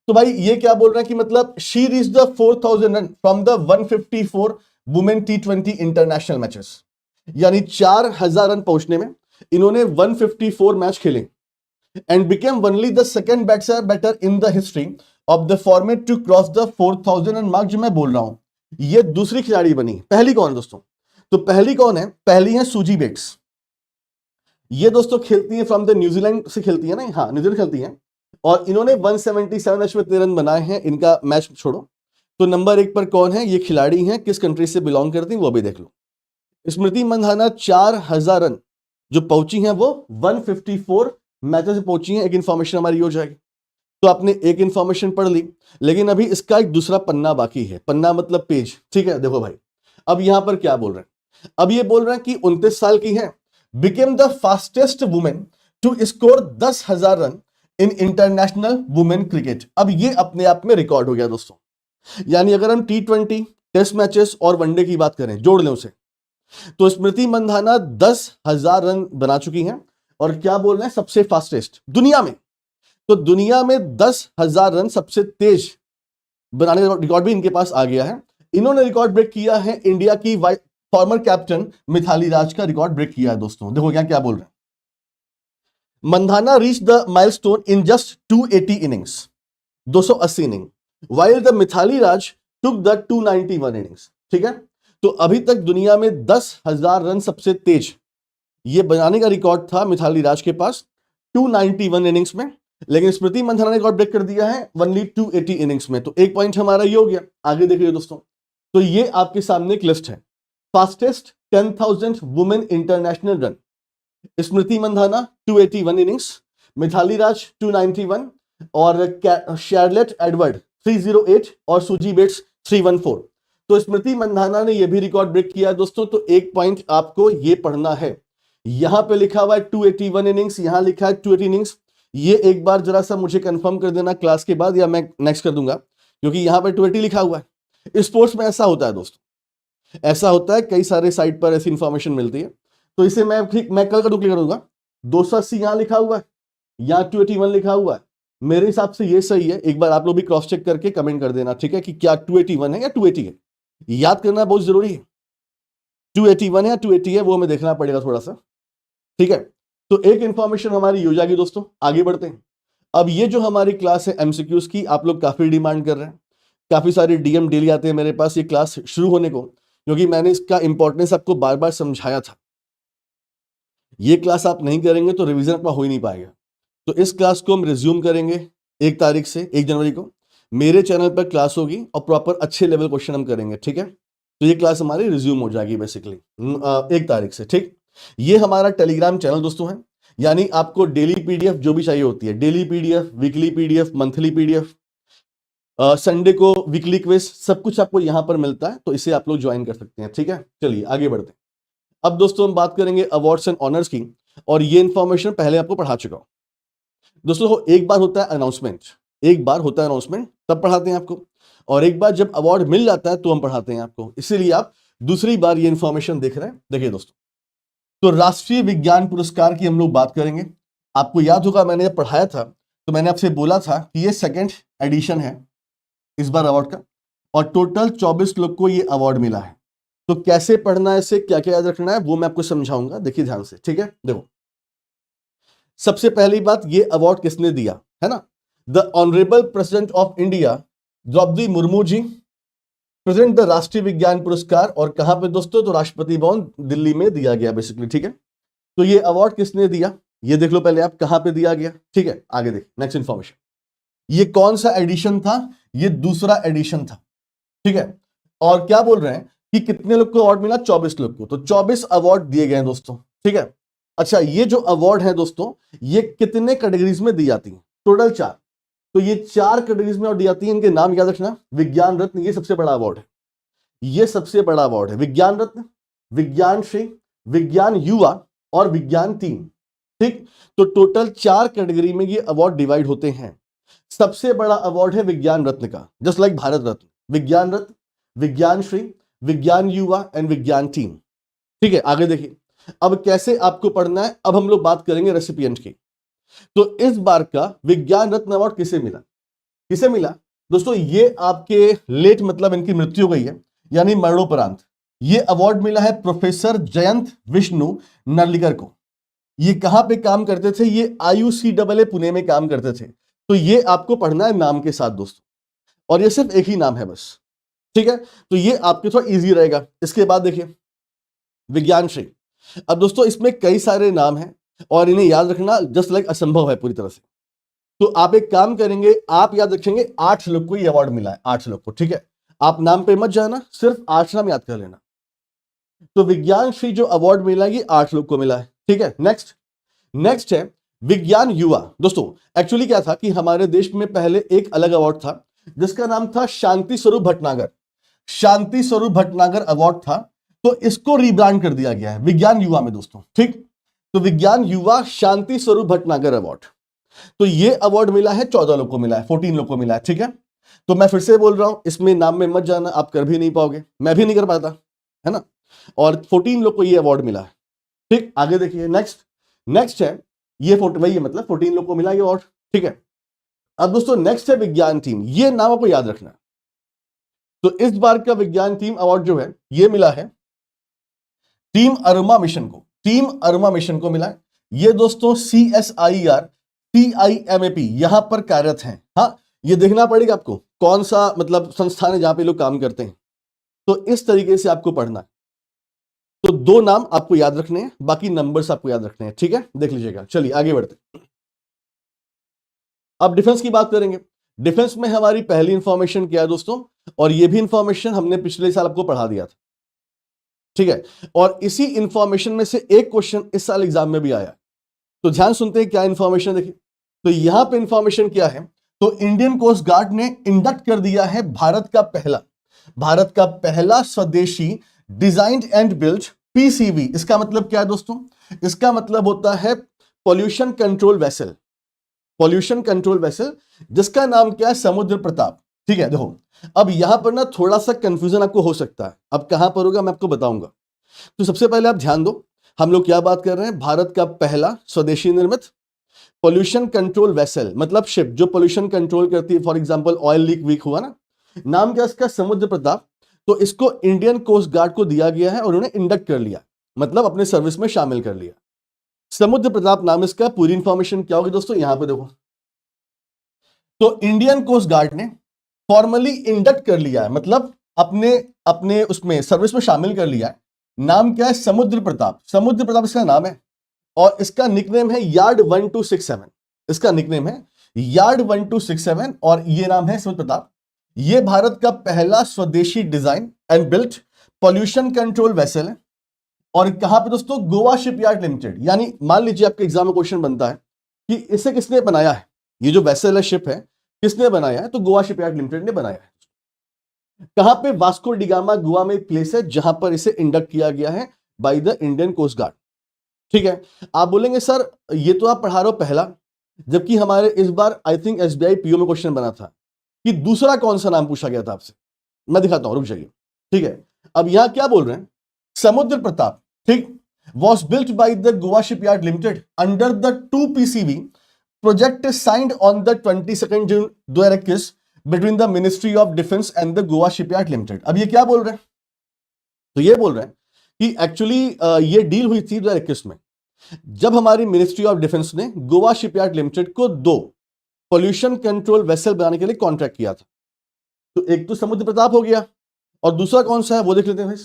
तो भाई ये क्या बोल रहे हैं कि मतलब she reach the 4000 run from the 154 women T20 international matches, यानी 4000 रन पहुंचने में इन्होंने 154 मैच खेले and became only the second batter in the history of the format to cross the 4000 run mark. जो मैं बोल रहा हूं ये दूसरी खिलाड़ी बनी। पहली कौन दोस्तों? तो पहली कौन है? पहली है सूजी बेट्स। ये दोस्तों खेलती है फ्रॉम द न्यूजीलैंड से खेलती है ना, हाँ न्यूजीलैंड खेलती है और इन्होंने 177 मैच में 13 रन बनाए हैं। इनका मैच छोड़ो, तो नंबर 1 पर कौन है? ये खिलाड़ी हैं, किस कंट्री से बिलोंग करती है वो भी देख लो। स्मृति मंधाना 4000 रन जो पहुंची हैं वो 154 मैचेस से पहुंची हैं। एक इंफॉर्मेशन हमारी हो जाएगी। तो आपने एक इंफॉर्मेशन पढ़ ली, लेकिन अभी इसका एक दूसरा पन्ना बाकी है। पन्ना मतलब पेज। ठीक है, देखो भाई अब यहां पर क्या बोल रहे हैं। अब ये बोल रहे हैं कि 29 साल की है, became the fastest women to score 10,000 run in international women cricket. अब ये अपने आप में रिकॉर्ड हो गया दोस्तों। यानी अगर हम T20 टेस्ट मैचेस और वनडे की बात करें, जोड़ लें उसे, तो स्मृति मंधाना 10,000 रन बना चुकी हैं और क्या बोल रहे हैं सबसे फास्टेस्ट दुनिया में। तो दुनिया में 10,000 रन सबसे तेज बनाने का रिकॉर्ड भी इनके पास आ गया है। इन्होंने रिकॉर्ड ब्रेक किया है, इंडिया की फॉर्मर कैप्टन मिथाली राज का रिकॉर्ड ब्रेक किया है दोस्तों। देखो क्या बोल रहे हैं। Mandhana reach the milestone in just 280 innings, 280 inning, while the Mithali Raj took the 291 innings. ठीक है, तो अभी तक दुनिया में 10,000 रन सबसे तेज ये बनाने का रिकॉर्ड था मिथाली राज के पास 291 इनिंग्स में, लेकिन स्मृति मंधाना ने रिकॉर्ड ब्रेक कर दिया है ओनली 280 इनिंग्स में। तो एक पॉइंट हमारा ये हो गया। आगे देखिए दोस्तों, तो ये आपके सामने एक लिस्ट है। Fastest 10,000 women international run, Smriti Mandhana 281 innings, Mithali Raj 291 और शार्लेट एडवर्ड 308 और सूजी बेट्स 314। तो स्मृति मंधाना ने यह भी रिकॉर्ड ब्रेक किया है दोस्तों। तो एक पॉइंट आपको ये पढ़ना है, यहां पे लिखा हुआ है 281 इनिंग्स, यहां लिखा है 280 इनिंग्स। ये एक बार जरा सा मुझे कंफर्म कर देना क्लास के बाद, या मैं नेक्स्ट कर दूंगा, क्योंकि यहां पे 280 लिखा हुआ है। स्पोर्ट्स में ऐसा होता है दोस्तों, ऐसा होता है, कई सारे साइट पर ऐसी इंफॉर्मेशन मिलती है। तो इसे मैं कल का क्लिक करूंगा। 280 यहां लिखा हुआ है, यहां 281 लिखा हुआ है। मेरे हिसाब से ये सही है। एक बार आप लोग भी क्रॉस चेक करके कमेंट कर देना, ठीक है, कि क्या 281 है या 280 है। याद करना बहुत जरूरी है, 281 है या 280 है, वो हमें देखना पड़ेगा थोड़ा सा, ठीक है। तो एक इंफॉर्मेशन हमारी हो जाएगी दोस्तों। आगे बढ़ते हैं। अब ये जो हमारी क्लास है एमसीक्यूज की, आप लोग काफी डिमांड कर रहे हैं, काफी सारे डीएम डेली आते हैं मेरे पास ये क्लास शुरू होने को, क्योंकि मैंने इसका इंपॉर्टेंस आपको बार बार समझाया था। ये क्लास आप नहीं करेंगे तो रिवीजन आपका हो ही नहीं पाएगा। तो इस क्लास को हम रिज्यूम करेंगे 1 तारीख से, 1 जनवरी को मेरे चैनल पर क्लास होगी और प्रॉपर अच्छे लेवल क्वेश्चन हम करेंगे, ठीक है। तो ये क्लास हमारी रिज्यूम हो जाएगी बेसिकली 1 तारीख से, ठीक। ये हमारा टेलीग्राम चैनल दोस्तों है, यानी आपको डेली पीडीएफ जो भी चाहिए होती है, daily PDF, weekly PDF, monthly PDF, Sunday को वीकली क्विज, सब कुछ आपको यहां पर मिलता है। तो इसे आप लोग ज्वाइन कर सकते हैं, ठीक है। चलिए आगे बढ़ते हैं। अब दोस्तों हम बात करेंगे अवार्ड्स एंड ऑनर्स की, और ये इंफॉर्मेशन पहले आपको पढ़ा चुका हूं दोस्तों। एक बार होता है अनाउंसमेंट, एक बार होता है अनाउंसमेंट तब पढ़ाते हैं आपको, और एक बार जब अवार्ड मिल जाता है तो हम पढ़ाते हैं आपको। इसीलिए आप दूसरी बार ये इंफॉर्मेशन देख रहे हैं। देखिए दोस्तों, तो राष्ट्रीय विज्ञान पुरस्कार की हम लोग बात करेंगे। आपको याद होगा मैंने जब पढ़ाया था तो मैंने आपसे बोला था कि ये 2nd एडिशन है इस बार अवार्ड का, और टोटल 24 लोग को ये अवार्ड मिला है। तो कैसे पढ़ना है, इसे क्या क्या याद रखना है, वो मैं आपको समझाऊंगा। देखिए ध्यान से, ठीक है। देखो, सबसे पहली बात, ये अवार्ड किसने दिया है ना, the honourable president of India Droupadi Murmu ji present the Rashtriya Vigyan पुरस्कार। और कहां पे दोस्तों, तो राष्ट्रपति भवन दिल्ली में दिया गया बेसिकली, ठीक है। तो ये अवार्ड किसने दिया, ये देख लो पहले आप, कहां पे दिया गया, ठीक है। आगे देखिए नेक्स्ट इंफॉर्मेशन, ये कौन सा एडिशन था, ये दूसरा एडिशन था, ठीक है। और क्या बोल रहे हैं कि कितने लोग को अवार्ड मिला, 24 लोग को। तो 24 अवार्ड दिए गए हैं दोस्तों, ठीक है। अच्छा, ये जो अवार्ड है दोस्तों, ये कितने कैटेगरीज में दी जाती है, टोटल 4। तो ये 4 कैटेगरीज में और दी जाती है। इनके नाम याद रखना, विज्ञान रत्न ये सबसे बड़ा अवार्ड है, ये सबसे बड़ा अवार्ड है, विज्ञान रत्न, विज्ञान श्री, विज्ञान युवा और विज्ञान 3, ठीक। तो टोटल 4 कैटेगरी में ये अवार्ड डिवाइड होते हैं। सबसे बड़ा अवार्ड है विज्ञान रत्न का, जस्ट लाइक भारत रत्न, विज्ञान रत्न, विज्ञान श्री, विज्ञान युवा एंड विज्ञान 3, ठीक है। आगे देखिए, अब कैसे आपको पढ़ना है। अब हम लोग बात करेंगे रेसिपिएंट की। तो इस बार का विज्ञान रत्न अवार्ड किसे मिला, किसे मिला दोस्तों, ये आपके लेट मतलब इनकी मृत्यु हो गई है, यानी मरणोपरांत। ये अवार्ड मिला है प्रोफेसर जयंत विष्णु नर्लिकर को। ये कहां पे काम करते थे, ये IUCAA पुणे में काम करते थे। तो ये आपको पढ़ना है नाम के साथ दोस्तों, और ये सिर्फ एक ही नाम है बस, ठीक है। तो ये आपके थोड़ा इजी रहेगा। इसके बाद देखिए विज्ञान श्री। अब दोस्तों इसमें कई सारे नाम हैं और इन्हें याद रखना जस्ट लाइक असंभव है पूरी तरह से। तो आप एक काम करेंगे, आप याद रखेंगे 8 लोग को ये अवार्ड मिला है, 8 लोग को, ठीक है। आप नाम पे मत जाना, सिर्फ 8 नाम याद कर लेना। तो विज्ञान श्री जो अवार्ड मिला है ये 8 लोग को मिला है, ठीक है। नेक्स्ट है विज्ञान युवा। दोस्तों एक्चुअली क्या था कि हमारे देश में पहले एक अलग अवार्ड था जिसका नाम था शांति स्वरूप भटनागर, शांति स्वरूप भटनागर अवार्ड था। तो इसको रिब्रांड कर दिया गया है विज्ञान युवा में दोस्तों, ठीक। तो विज्ञान युवा शांति स्वरूप भटनागर अवार्ड, तो ये अवार्ड मिला है 14 लोग को मिला है, 14 लोग को मिला है, ठीक है। तो मैं फिर से बोल रहा हूं, इसमें नाम में मत जाना, आप कर भी नहीं पाओगे, मैं भी नहीं कर पाता, है ना। और 14 लोग को ये अवार्ड मिला है, ठीक। आगे देखिए नेक्स्ट है ये वही मतलब 14 लोग को मिला ये अवार्ड, ठीक है। अब दोस्तों नेक्स्ट है विज्ञान टीम, ये नाम आपको याद रखना है। तो इस बार का विज्ञान टीम अवार्ड जो है ये मिला है टीम अरुमा मिशन को, टीम अरुमा मिशन को मिला है। ये दोस्तों CSIR CIMAP यहां पर कार्यरत हैं। हाँ, ये देखना पड़ेगा आपको कौन सा मतलब संस्थान है जहां पे लोग काम करते हैं। तो इस तरीके से आपको पढ़ना है। तो 2 नाम आपको याद रखने हैं, बाकी नंबर्स आपको याद रखने हैं, ठीक है। देख लीजिएगा। चलिए आगे बढ़ते हैं। अब डिफेंस की बात करेंगे। डिफेंस में हमारी पहली इंफॉर्मेशन क्या है दोस्तों, और ये भी इंफॉर्मेशन हमने पिछले साल आपको पढ़ा दिया था, ठीक है। और इसी इंफॉर्मेशन में से एक क्वेश्चन इस साल एग्जाम में भी आया, तो ध्यान सुनते हैं क्या इंफॉर्मेशन। देखिए तो यहां पे इंफॉर्मेशन क्या है, तो इंडियन कोस्ट गार्ड ने इंडक्ट कर दिया है भारत का पहला स्वदेशी डिजाइंड एंड बिल्ट पीसीवी। इसका मतलब क्या है दोस्तों, इसका मतलब होता है pollution control vessel, pollution control vessel, जिसका नाम क्या है, समुद्र प्रताप। ठीक है, देखो अब यहां पर ना थोड़ा सा कंफ्यूजन आपको हो सकता है, अब कहां पर होगा मैं आपको बताऊंगा। तो सबसे पहले आप ध्यान दो, हम लोग क्या बात कर रहे हैं, भारत का पहला स्वदेशी निर्मित पॉल्यूशन कंट्रोल वेसल, मतलब शिप जो पॉल्यूशन कंट्रोल करती है, फॉर एग्जांपल ऑयल लीक वीक हुआ ना, नाम क्या इसका, समुद्र प्रताप। तो इसको इंडियन कोस्ट गार्ड को दिया गया है और उन्होंने इंडक्ट कर लिया, मतलब अपने सर्विस में शामिल कर लिया। समुद्र प्रताप नाम इसका। पूरी इंफॉर्मेशन क्या होगी दोस्तों, यहां पे देखो, तो इंडियन कोस्ट गार्ड ने फॉर्मली इंडक्ट कर लिया है, मतलब अपने अपने उसमें सर्विस में शामिल कर लिया है। नाम क्या है, समुद्र प्रताप, समुद्र प्रताप इसका नाम है, और इसका निकनेम है यार्ड 1267, इसका निकनेम है यार्ड 1267, और ये नाम है समुद्र प्रताप। ये भारत का पहला स्वदेशी design and built pollution control vessel है, और कहां पे दोस्तों, गोवा शिपयार्ड लिमिटेड। यानी मान लीजिए आपके एग्जाम में क्वेश्चन बनता है कि इसे किसने बनाया है, ये जो वेसल है, शिप है, किसने बनाया है, तो गोवा शिपयार्ड लिमिटेड ने बनाया है। कहां पे, वास्को डिगामा गोवा में प्लेस है जहां पर इसे इंडक्ट किया गया है by the Indian coast guard. ठीक है, आप बोलेंगे सर ये तो आप पढ़ा रहे हो पहला, जबकि हमारे इस बार आई थिंक एसबीआई पीओ में क्वेश्चन बना था कि दूसरा कौन सा नाम पूछा गया था आपसे, मैं दिखाता हूं, रुक जाइए। ठीक है, अब यहां क्या बोल रहे हैं, समुद्र प्रताप, ठीक, was built by the Goa Shipyard Limited under the 2 PCV project signed on the 22nd June 2021 between the Ministry of Defense and the Goa Shipyard Limited। अब ये क्या बोल रहे हैं, तो ये बोल रहे हैं कि एक्चुअली ये डील हुई थी 2021 में, जब हमारी मिनिस्ट्री ऑफ डिफेंस ने गोवा शिपयार्ड लिमिटेड को 2 पॉल्यूशन कंट्रोल वेसल बनाने के लिए कॉन्ट्रैक्ट किया था। तो एक तो समुद्र प्रताप हो गया, और दूसरा कौन सा है वो देख लेते हैं।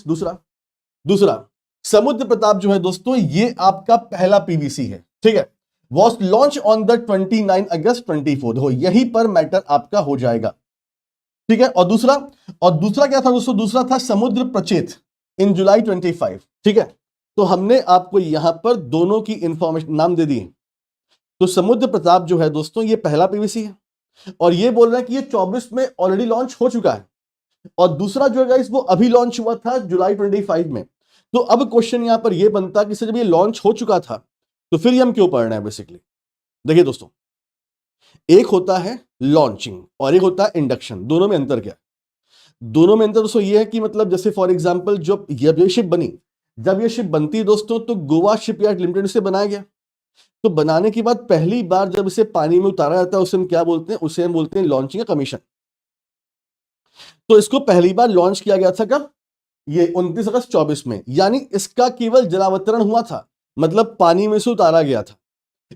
दूसरा समुद्र प्रताप जो है दोस्तों, ये आपका पहला पीवीसी है, ठीक है, वॉज लॉन्च ऑन द 29 अगस्त 24। हो यहीं पर मैटर आपका हो जाएगा, ठीक है। और दूसरा क्या था दोस्तों, दूसरा था समुद्र प्रचेत इन जुलाई 25, ठीक है। तो हमने आपको यहां पर दोनों की इंफॉर्मेशन नाम दे दिए। तो समुद्र प्रताप जो है दोस्तों, ये पहला पीवीसी है, और ये बोल रहा है कि ये 24 में ऑलरेडी लॉन्च हो चुका है, और दूसरा जो है गाइस वो अभी लॉन्च हुआ था जुलाई 25 में। तो अब क्वेश्चन यहां पर ये बनता कि जब ये लॉन्च हो चुका था तो फिर ये हम क्यों पढ़ रहे हैं बेसिकली। देखिए दोस्तों, एक होता है लॉन्चिंग और एक होता है इंडक्शन, दोनों में अंतर क्या है, दोनों में अंतर दोस्तों ये है कि मतलब जैसे फॉर एग्जांपल जब ये शिप बनी, जब ये शिप बनती है दोस्तों, तो गोवा शिपयार्ड लिमिटेड से बनाया गया। तो बनाने के बाद पहली बार जब इसे पानी में उतारा जाता है उसे हम क्या बोलते हैं, उसे हम बोलते हैं लॉन्चिंग का कमीशन। तो इसको पहली बार लॉन्च किया गया था कब, ये 29 अगस्त 24 में, यानी इसका केवल जलावतरण हुआ था, मतलब पानी में से उतारा गया था।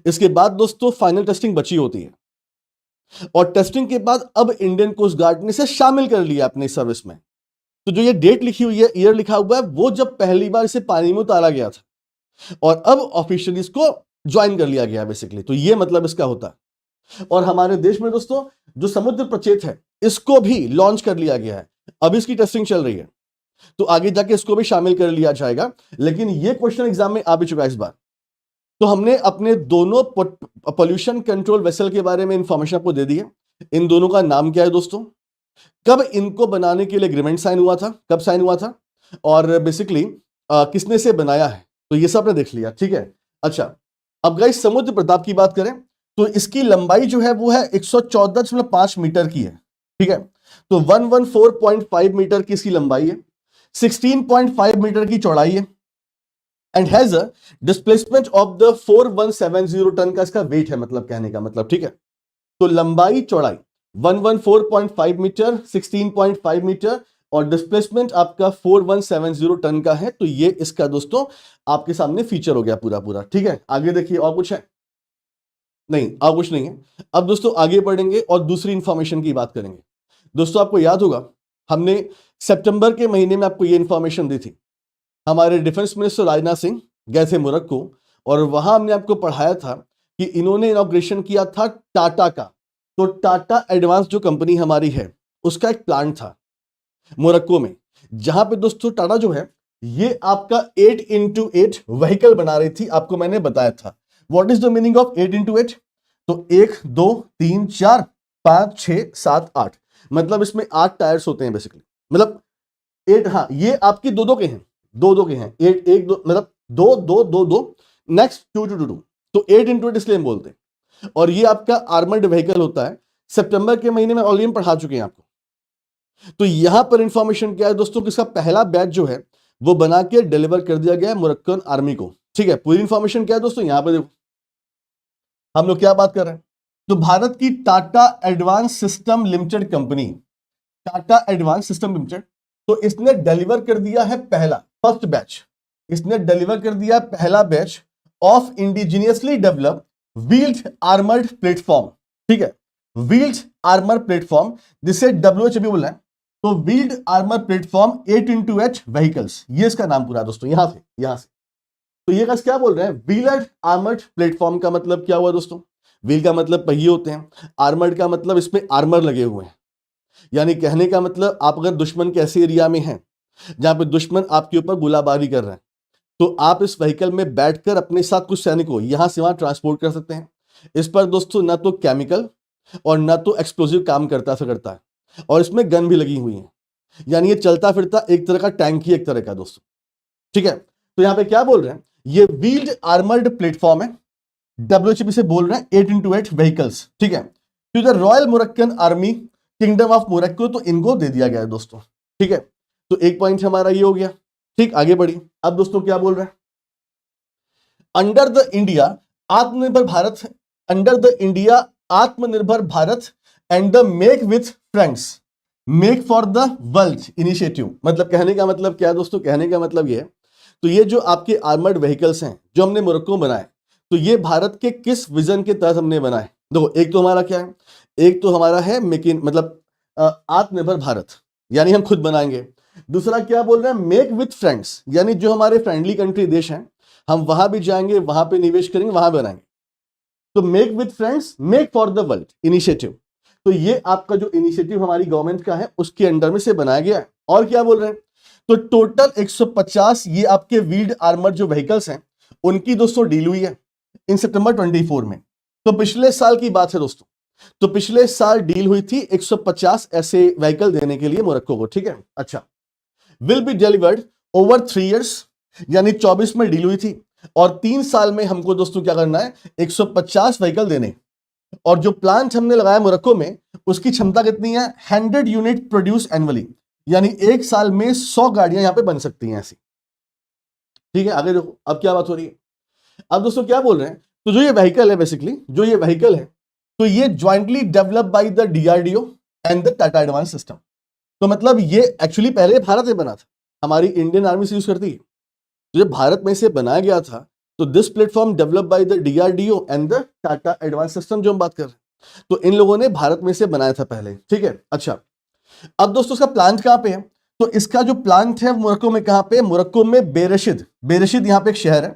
इसके बाद दोस्तों फाइनल टेस्टिंग बची होती है, और टेस्टिंग के बाद अब इंडियन कोस्ट गार्ड ने इसे शामिल कर लिया अपने सर्विस में। तो जो ये डेट लिखी हुई है, ईयर लिखा हुआ है, वो जब पहली बार इसे पानी में उतारा गया था, और अब ऑफिशियली इसको ज्वाइन कर लिया गया बेसिकली। तो ये मतलब इसका होता है। और हमारे देश में दोस्तों जो समुद्र प्रचेत है, इसको भी लॉन्च कर लिया गया है, अब इसकी टेस्टिंग चल रही है, तो आगे जाके इसको भी शामिल कर लिया जाएगा। लेकिन ये क्वेश्चन एग्जाम में आ भी चुका है इस बार। तो हमने अपने दोनों पॉल्यूशन कंट्रोल वेसल के बारे में इंफॉर्मेशन आपको दे दी है। इन दोनों का नाम क्या है दोस्तों, कब इनको बनाने के लिए एग्रीमेंट साइन हुआ था, कब साइन हुआ था, और बेसिकली किसने से बनाया है, तो ये सब आपने देख लिया, ठीक है। अच्छा, अब गाइस समुद्र प्रताप की बात करें तो इसकी लंबाई जो है वो है 114.5 मीटर की है, ठीक है। तो 114.5 मीटर की इसकी लंबाई है, 16.5 मीटर की चौड़ाई है, and has a displacement of the 4170 ton का इसका वेट है, मतलब कहने का मतलब, ठीक है। तो लंबाई चौड़ाई 114.5 मीटर, 16.5 मीटर, और डिस्प्लेसमेंट आपका 4170 टन का है। तो ये इसका दोस्तों आपके सामने फीचर हो गया पूरा, ठीक है। आगे देखिए, और कुछ है नहीं, और कुछ नहीं है। अब दोस्तों आगे बढ़ेंगे और दूसरी इंफॉर्मेशन की बात करेंगे। दोस्तों आपको याद होगा हमने सितंबर के महीने में आपको ये इंफॉर्मेशन दी थी, हमारे डिफेंस मिनिस्टर राजनाथ सिंह गए थे मोरक्को, और वहां हमने आपको पढ़ाया था कि इन्होंने इनॉग्रेशन किया था टाटा का, तो टाटा एडवांस जो कंपनी हमारी है उसका एक प्लांट था मोरक्को में, जहां पे दोस्तों टाटा जो है ये आपका 8x8 व्हीकल बना रही थी। आपको मैंने बताया था what is the meaning of 8x8। तो 1 2 3 4 5 6 7 8, मतलब इसमें 8 टायर्स होते हैं बेसिकली, मतलब 8, हाँ ये आपकी दो दो के हैं, दो दो के हैं, 8 1 2 मतलब 2 2 2 2, नेक्स्ट 2 2 2 2, तो 8x8 इसलिए हम बोलते हैं। और ये आपका आर्मर्ड व्हीकल होता है। सितंबर के महीने में ऑलरेडी पढ़ा चुके हैं आपको। तो यहां पर इंफॉर्मेशन क्या है दोस्तों, कि इसका पहला बैच जो है वो बना के डिलीवर कर दिया गया है मोरक्कन आर्मी को। ठीक है, पूरी इंफॉर्मेशन क्या है दोस्तों, यहां पर देखो हम लोग क्या बात कर रहे हैं। तो भारत की Tata advance system limited company, Tata advance system limited, तो इसने डिलीवर कर दिया है पहला, फर्स्ट बैच, इसने डिलीवर कर दिया पहला batch of indigenously developed wheeled armoured platform. ठीक है, व्हील्ड आर्मर प्लेटफॉर्म, जिसे डब्ल्यूएच भी बोल रहे हैं। तो wheeled armour platform 8x8 vehicles, ये इसका नाम पूरा दोस्तों, यहां से। तो ये क्या बोल रहे हैं, व्हील्ड आर्मर्ड प्लेटफॉर्म का मतलब क्या हुआ दोस्तों, व्हील का मतलब पहिए होते हैं, आर्मर्ड का मतलब इसमें आर्मर लगे हुए हैं। यानी कहने का मतलब आप अगर दुश्मन के ऐसे एरिया में हैं जहां पे दुश्मन आपके ऊपर गोलाबारी कर रहे हैं, तो आप इस व्हीकल में बैठकर अपने साथ कुछ सैनिकों यहां से वहां ट्रांसपोर्ट कर सकते हैं। इस पर दोस्तों ना तो केमिकल और ना तो एक्सप्लोजिव काम करता है, और इसमें गन भी लगी हुई है। यानी ये चलता फिरता एक तरह का टैंक ही एक तरह का दोस्तों। ठीक है, तो यहां पे क्या बोल रहे हैं, ये व्हील्ड आर्मर्ड प्लेटफॉर्म है, डब्ल्यूएचपी से बोल रहे हैं 8x8 व्हीकल्स। ठीक है, to the royal Moroccan army kingdom of Morocco, तो इनको दे दिया गया है दोस्तों। ठीक है, तो एक पॉइंट हमारा ये हो गया। ठीक, आगे बढ़िए। अब दोस्तों क्या बोल रहे हैं, अंडर द इंडिया आत्मनिर्भर भारत, अंडर द इंडिया आत्मनिर्भर Bharat and the make with friends make for the world initiative. मतलब कहने का मतलब क्या है दोस्तों, कहने का मतलब ये है, तो ये जो आपके आर्मर्ड व्हीकल्स हैं जो हमने मोरक्को में बनाए, तो ये भारत के किस विजन के तहत हमने बनाए। देखो, एक तो हमारा क्या है, एक तो हमारा है मेक इन, मतलब आत्मनिर्भर भारत, यानी हम खुद बनाएंगे। दूसरा क्या बोल रहे हैं, मेक विथ फ्रेंड्स, यानी जो हमारे फ्रेंडली कंट्री देश हैं हम वहां भी जाएंगे, वहां पे निवेश करेंगे, वहां बनाएंगे। तो make with friends make for the world initiative, तो ये आपका जो इनिशिएटिव हमारी गवर्नमेंट का है उसके अंडर में से बनाया गया है। और क्या बोल रहे हैं, तो टोटल 150 ये आपके व्हील्ड आर्मर जो व्हीकल्स हैं उनकी दोस्तों डील हुई है इन सितंबर 24 में। तो पिछले साल की बात है दोस्तों, तो पिछले साल डील हुई थी 150 ऐसे व्हीकल देने के लिए मोरक्को को। ठीक है, अच्छा, will be delivered over 3 years, यानी 24 में डील हुई थी और 3 साल में हमको दोस्तों क्या करना है, 150 व्हीकल देने। और जो प्लांट हमने लगाया मोरक्को में उसकी क्षमता कितनी है, 100 यूनिट प्रोड्यूस एनुअली, यानी एक साल में 100 गाड़ियां यहां पे बन सकती हैं ऐसी। ठीक है, आगे देखो अब क्या बात हो रही है। अब दोस्तों क्या बोल रहे हैं, तो जो ये व्हीकल है बेसिकली, जो ये व्हीकल है तो ये jointly develop by the DRDO and the Tata advance system. तो मतलब ये एक्चुअली पहले भारत में बना था, हमारी इंडियन आर्मी से यूज करती है, तो जब भारत में से बनाया गया था तो this platform develop by the DRDO and the Tata advance system जो हम बात कर रहे हैं, तो इन लोगों ने भारत में से बनाया था पहले। ठीक है, अच्छा, अब दोस्तों इसका प्लांट कहां पे है, तो इसका जो प्लांट है मोरक्को में, कहां पे, मोरक्को में बेरशिद, बेरशिद यहां पे एक शहर है,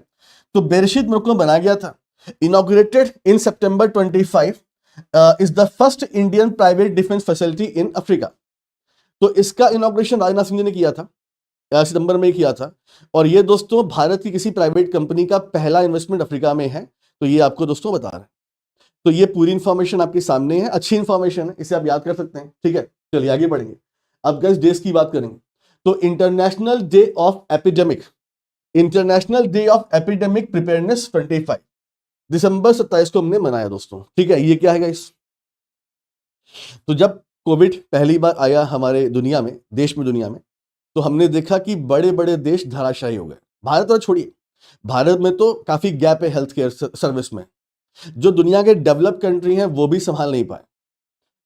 तो बेरशिद मोरक्को में बनाया गया था। Inaugurated in September 25, is the first Indian private defence facility in Africa. तो इसका इनॉग्रेशन राजनाथ सिंह जी ने किया था, सितंबर में किया था। और ये दोस्तों भारत की किसी प्राइवेट कंपनी का पहला इन्वेस्टमेंट अफ्रीका में है, तो ये आपको दोस्तों बता रहे हैं। तो ये पूरी इंफॉर्मेशन आपके सामने है, अच्छी इंफॉर्मेशन है, इसे आप याद कर सकते हैं। ठीक है, चलिए आगे बढ़ेंगे। अब गाइस डेज की बात करेंगे, तो international day of epidemic, international day of epidemic preparedness 25 दिसंबर 27 को हमने मनाया दोस्तों। ठीक है, ये क्या है गाइस, तो जब कोविड पहली बार आया हमारे दुनिया में, देश में, दुनिया में, तो हमने देखा कि बड़े बड़े देश धराशायी हो गए। भारत और छोड़िए, भारत में तो काफी गैप है हेल्थ केयर सर्विस में, जो दुनिया के डेवलप कंट्री हैं वो भी संभाल नहीं पाए।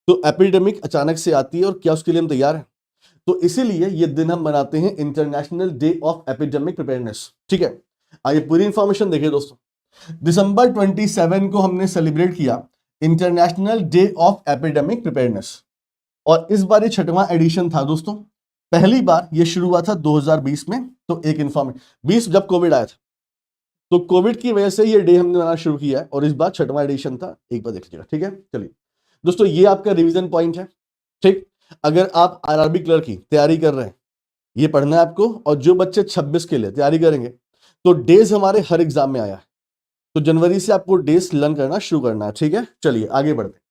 तो एपिडेमिक अचानक से आती है और क्या उसके लिए हम तैयार हैं, तो इसीलिए ये दिन हम मनाते हैं international day of epidemic preparedness. ठीक है, आइए पूरी इंफॉर्मेशन देखिए दोस्तों। दिसंबर 27 को हमने सेलिब्रेट किया international day of epidemic preparedness, और इस बार ये 6वां एडिशन था दोस्तों। पहली बार ये शुरू हुआ था 2020 में, तो एक इंफॉर्मेशन 20 जब कोविड आया था, तो कोविड की वजह से ये डे हमने मनाना शुरू किया है और इस बार 6वां एडिशन था, एक बार देख लीजिएगा। ठीक है, चलिए दोस्तों ये आपका रिवीजन पॉइंट है, ठीक। अगर आप आरआरबी क्लर्क की तैयारी कर रहे हैं, ये पढ़ना है आपको, और जो बच्चे 26 के लिए तैयारी करेंगे, तो डेज हमारे हर एग्जाम में आया है, तो जनवरी से आपको डेज लर्न करना शुरू करना है, ठीक है। चलिए आगे बढ़ते हैं।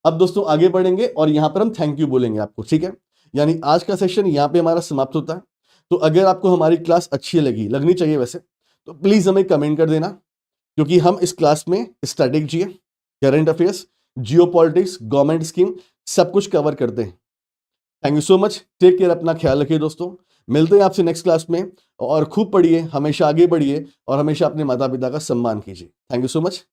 अब दोस्तों आगे बढ़ेंगे और यहां पर हम थैंक यू बोलेंगे आपको, ठीक है। यानी आज का सेशन यहां पे हमारा समाप्त होता है। तो अगर आपको हमारी क्लास अच्छी लगी, लगनी चाहिए वैसे, तो प्लीज हमें कमेंट कर देना, क्योंकि हम इस क्लास में strategy, current affairs, geo politics, government scheme, सब कुछ कवर करते हैं। Thank you so much, take care, अपना ख्याल रखिए दोस्तों। मिलते हैं आपसे नेक्स्ट क्लास में, और खूब पढ़िए, हमेशा आगे बढ़िए, और हमेशा अपने माता पिता का सम्मान कीजिए। Thank you so much.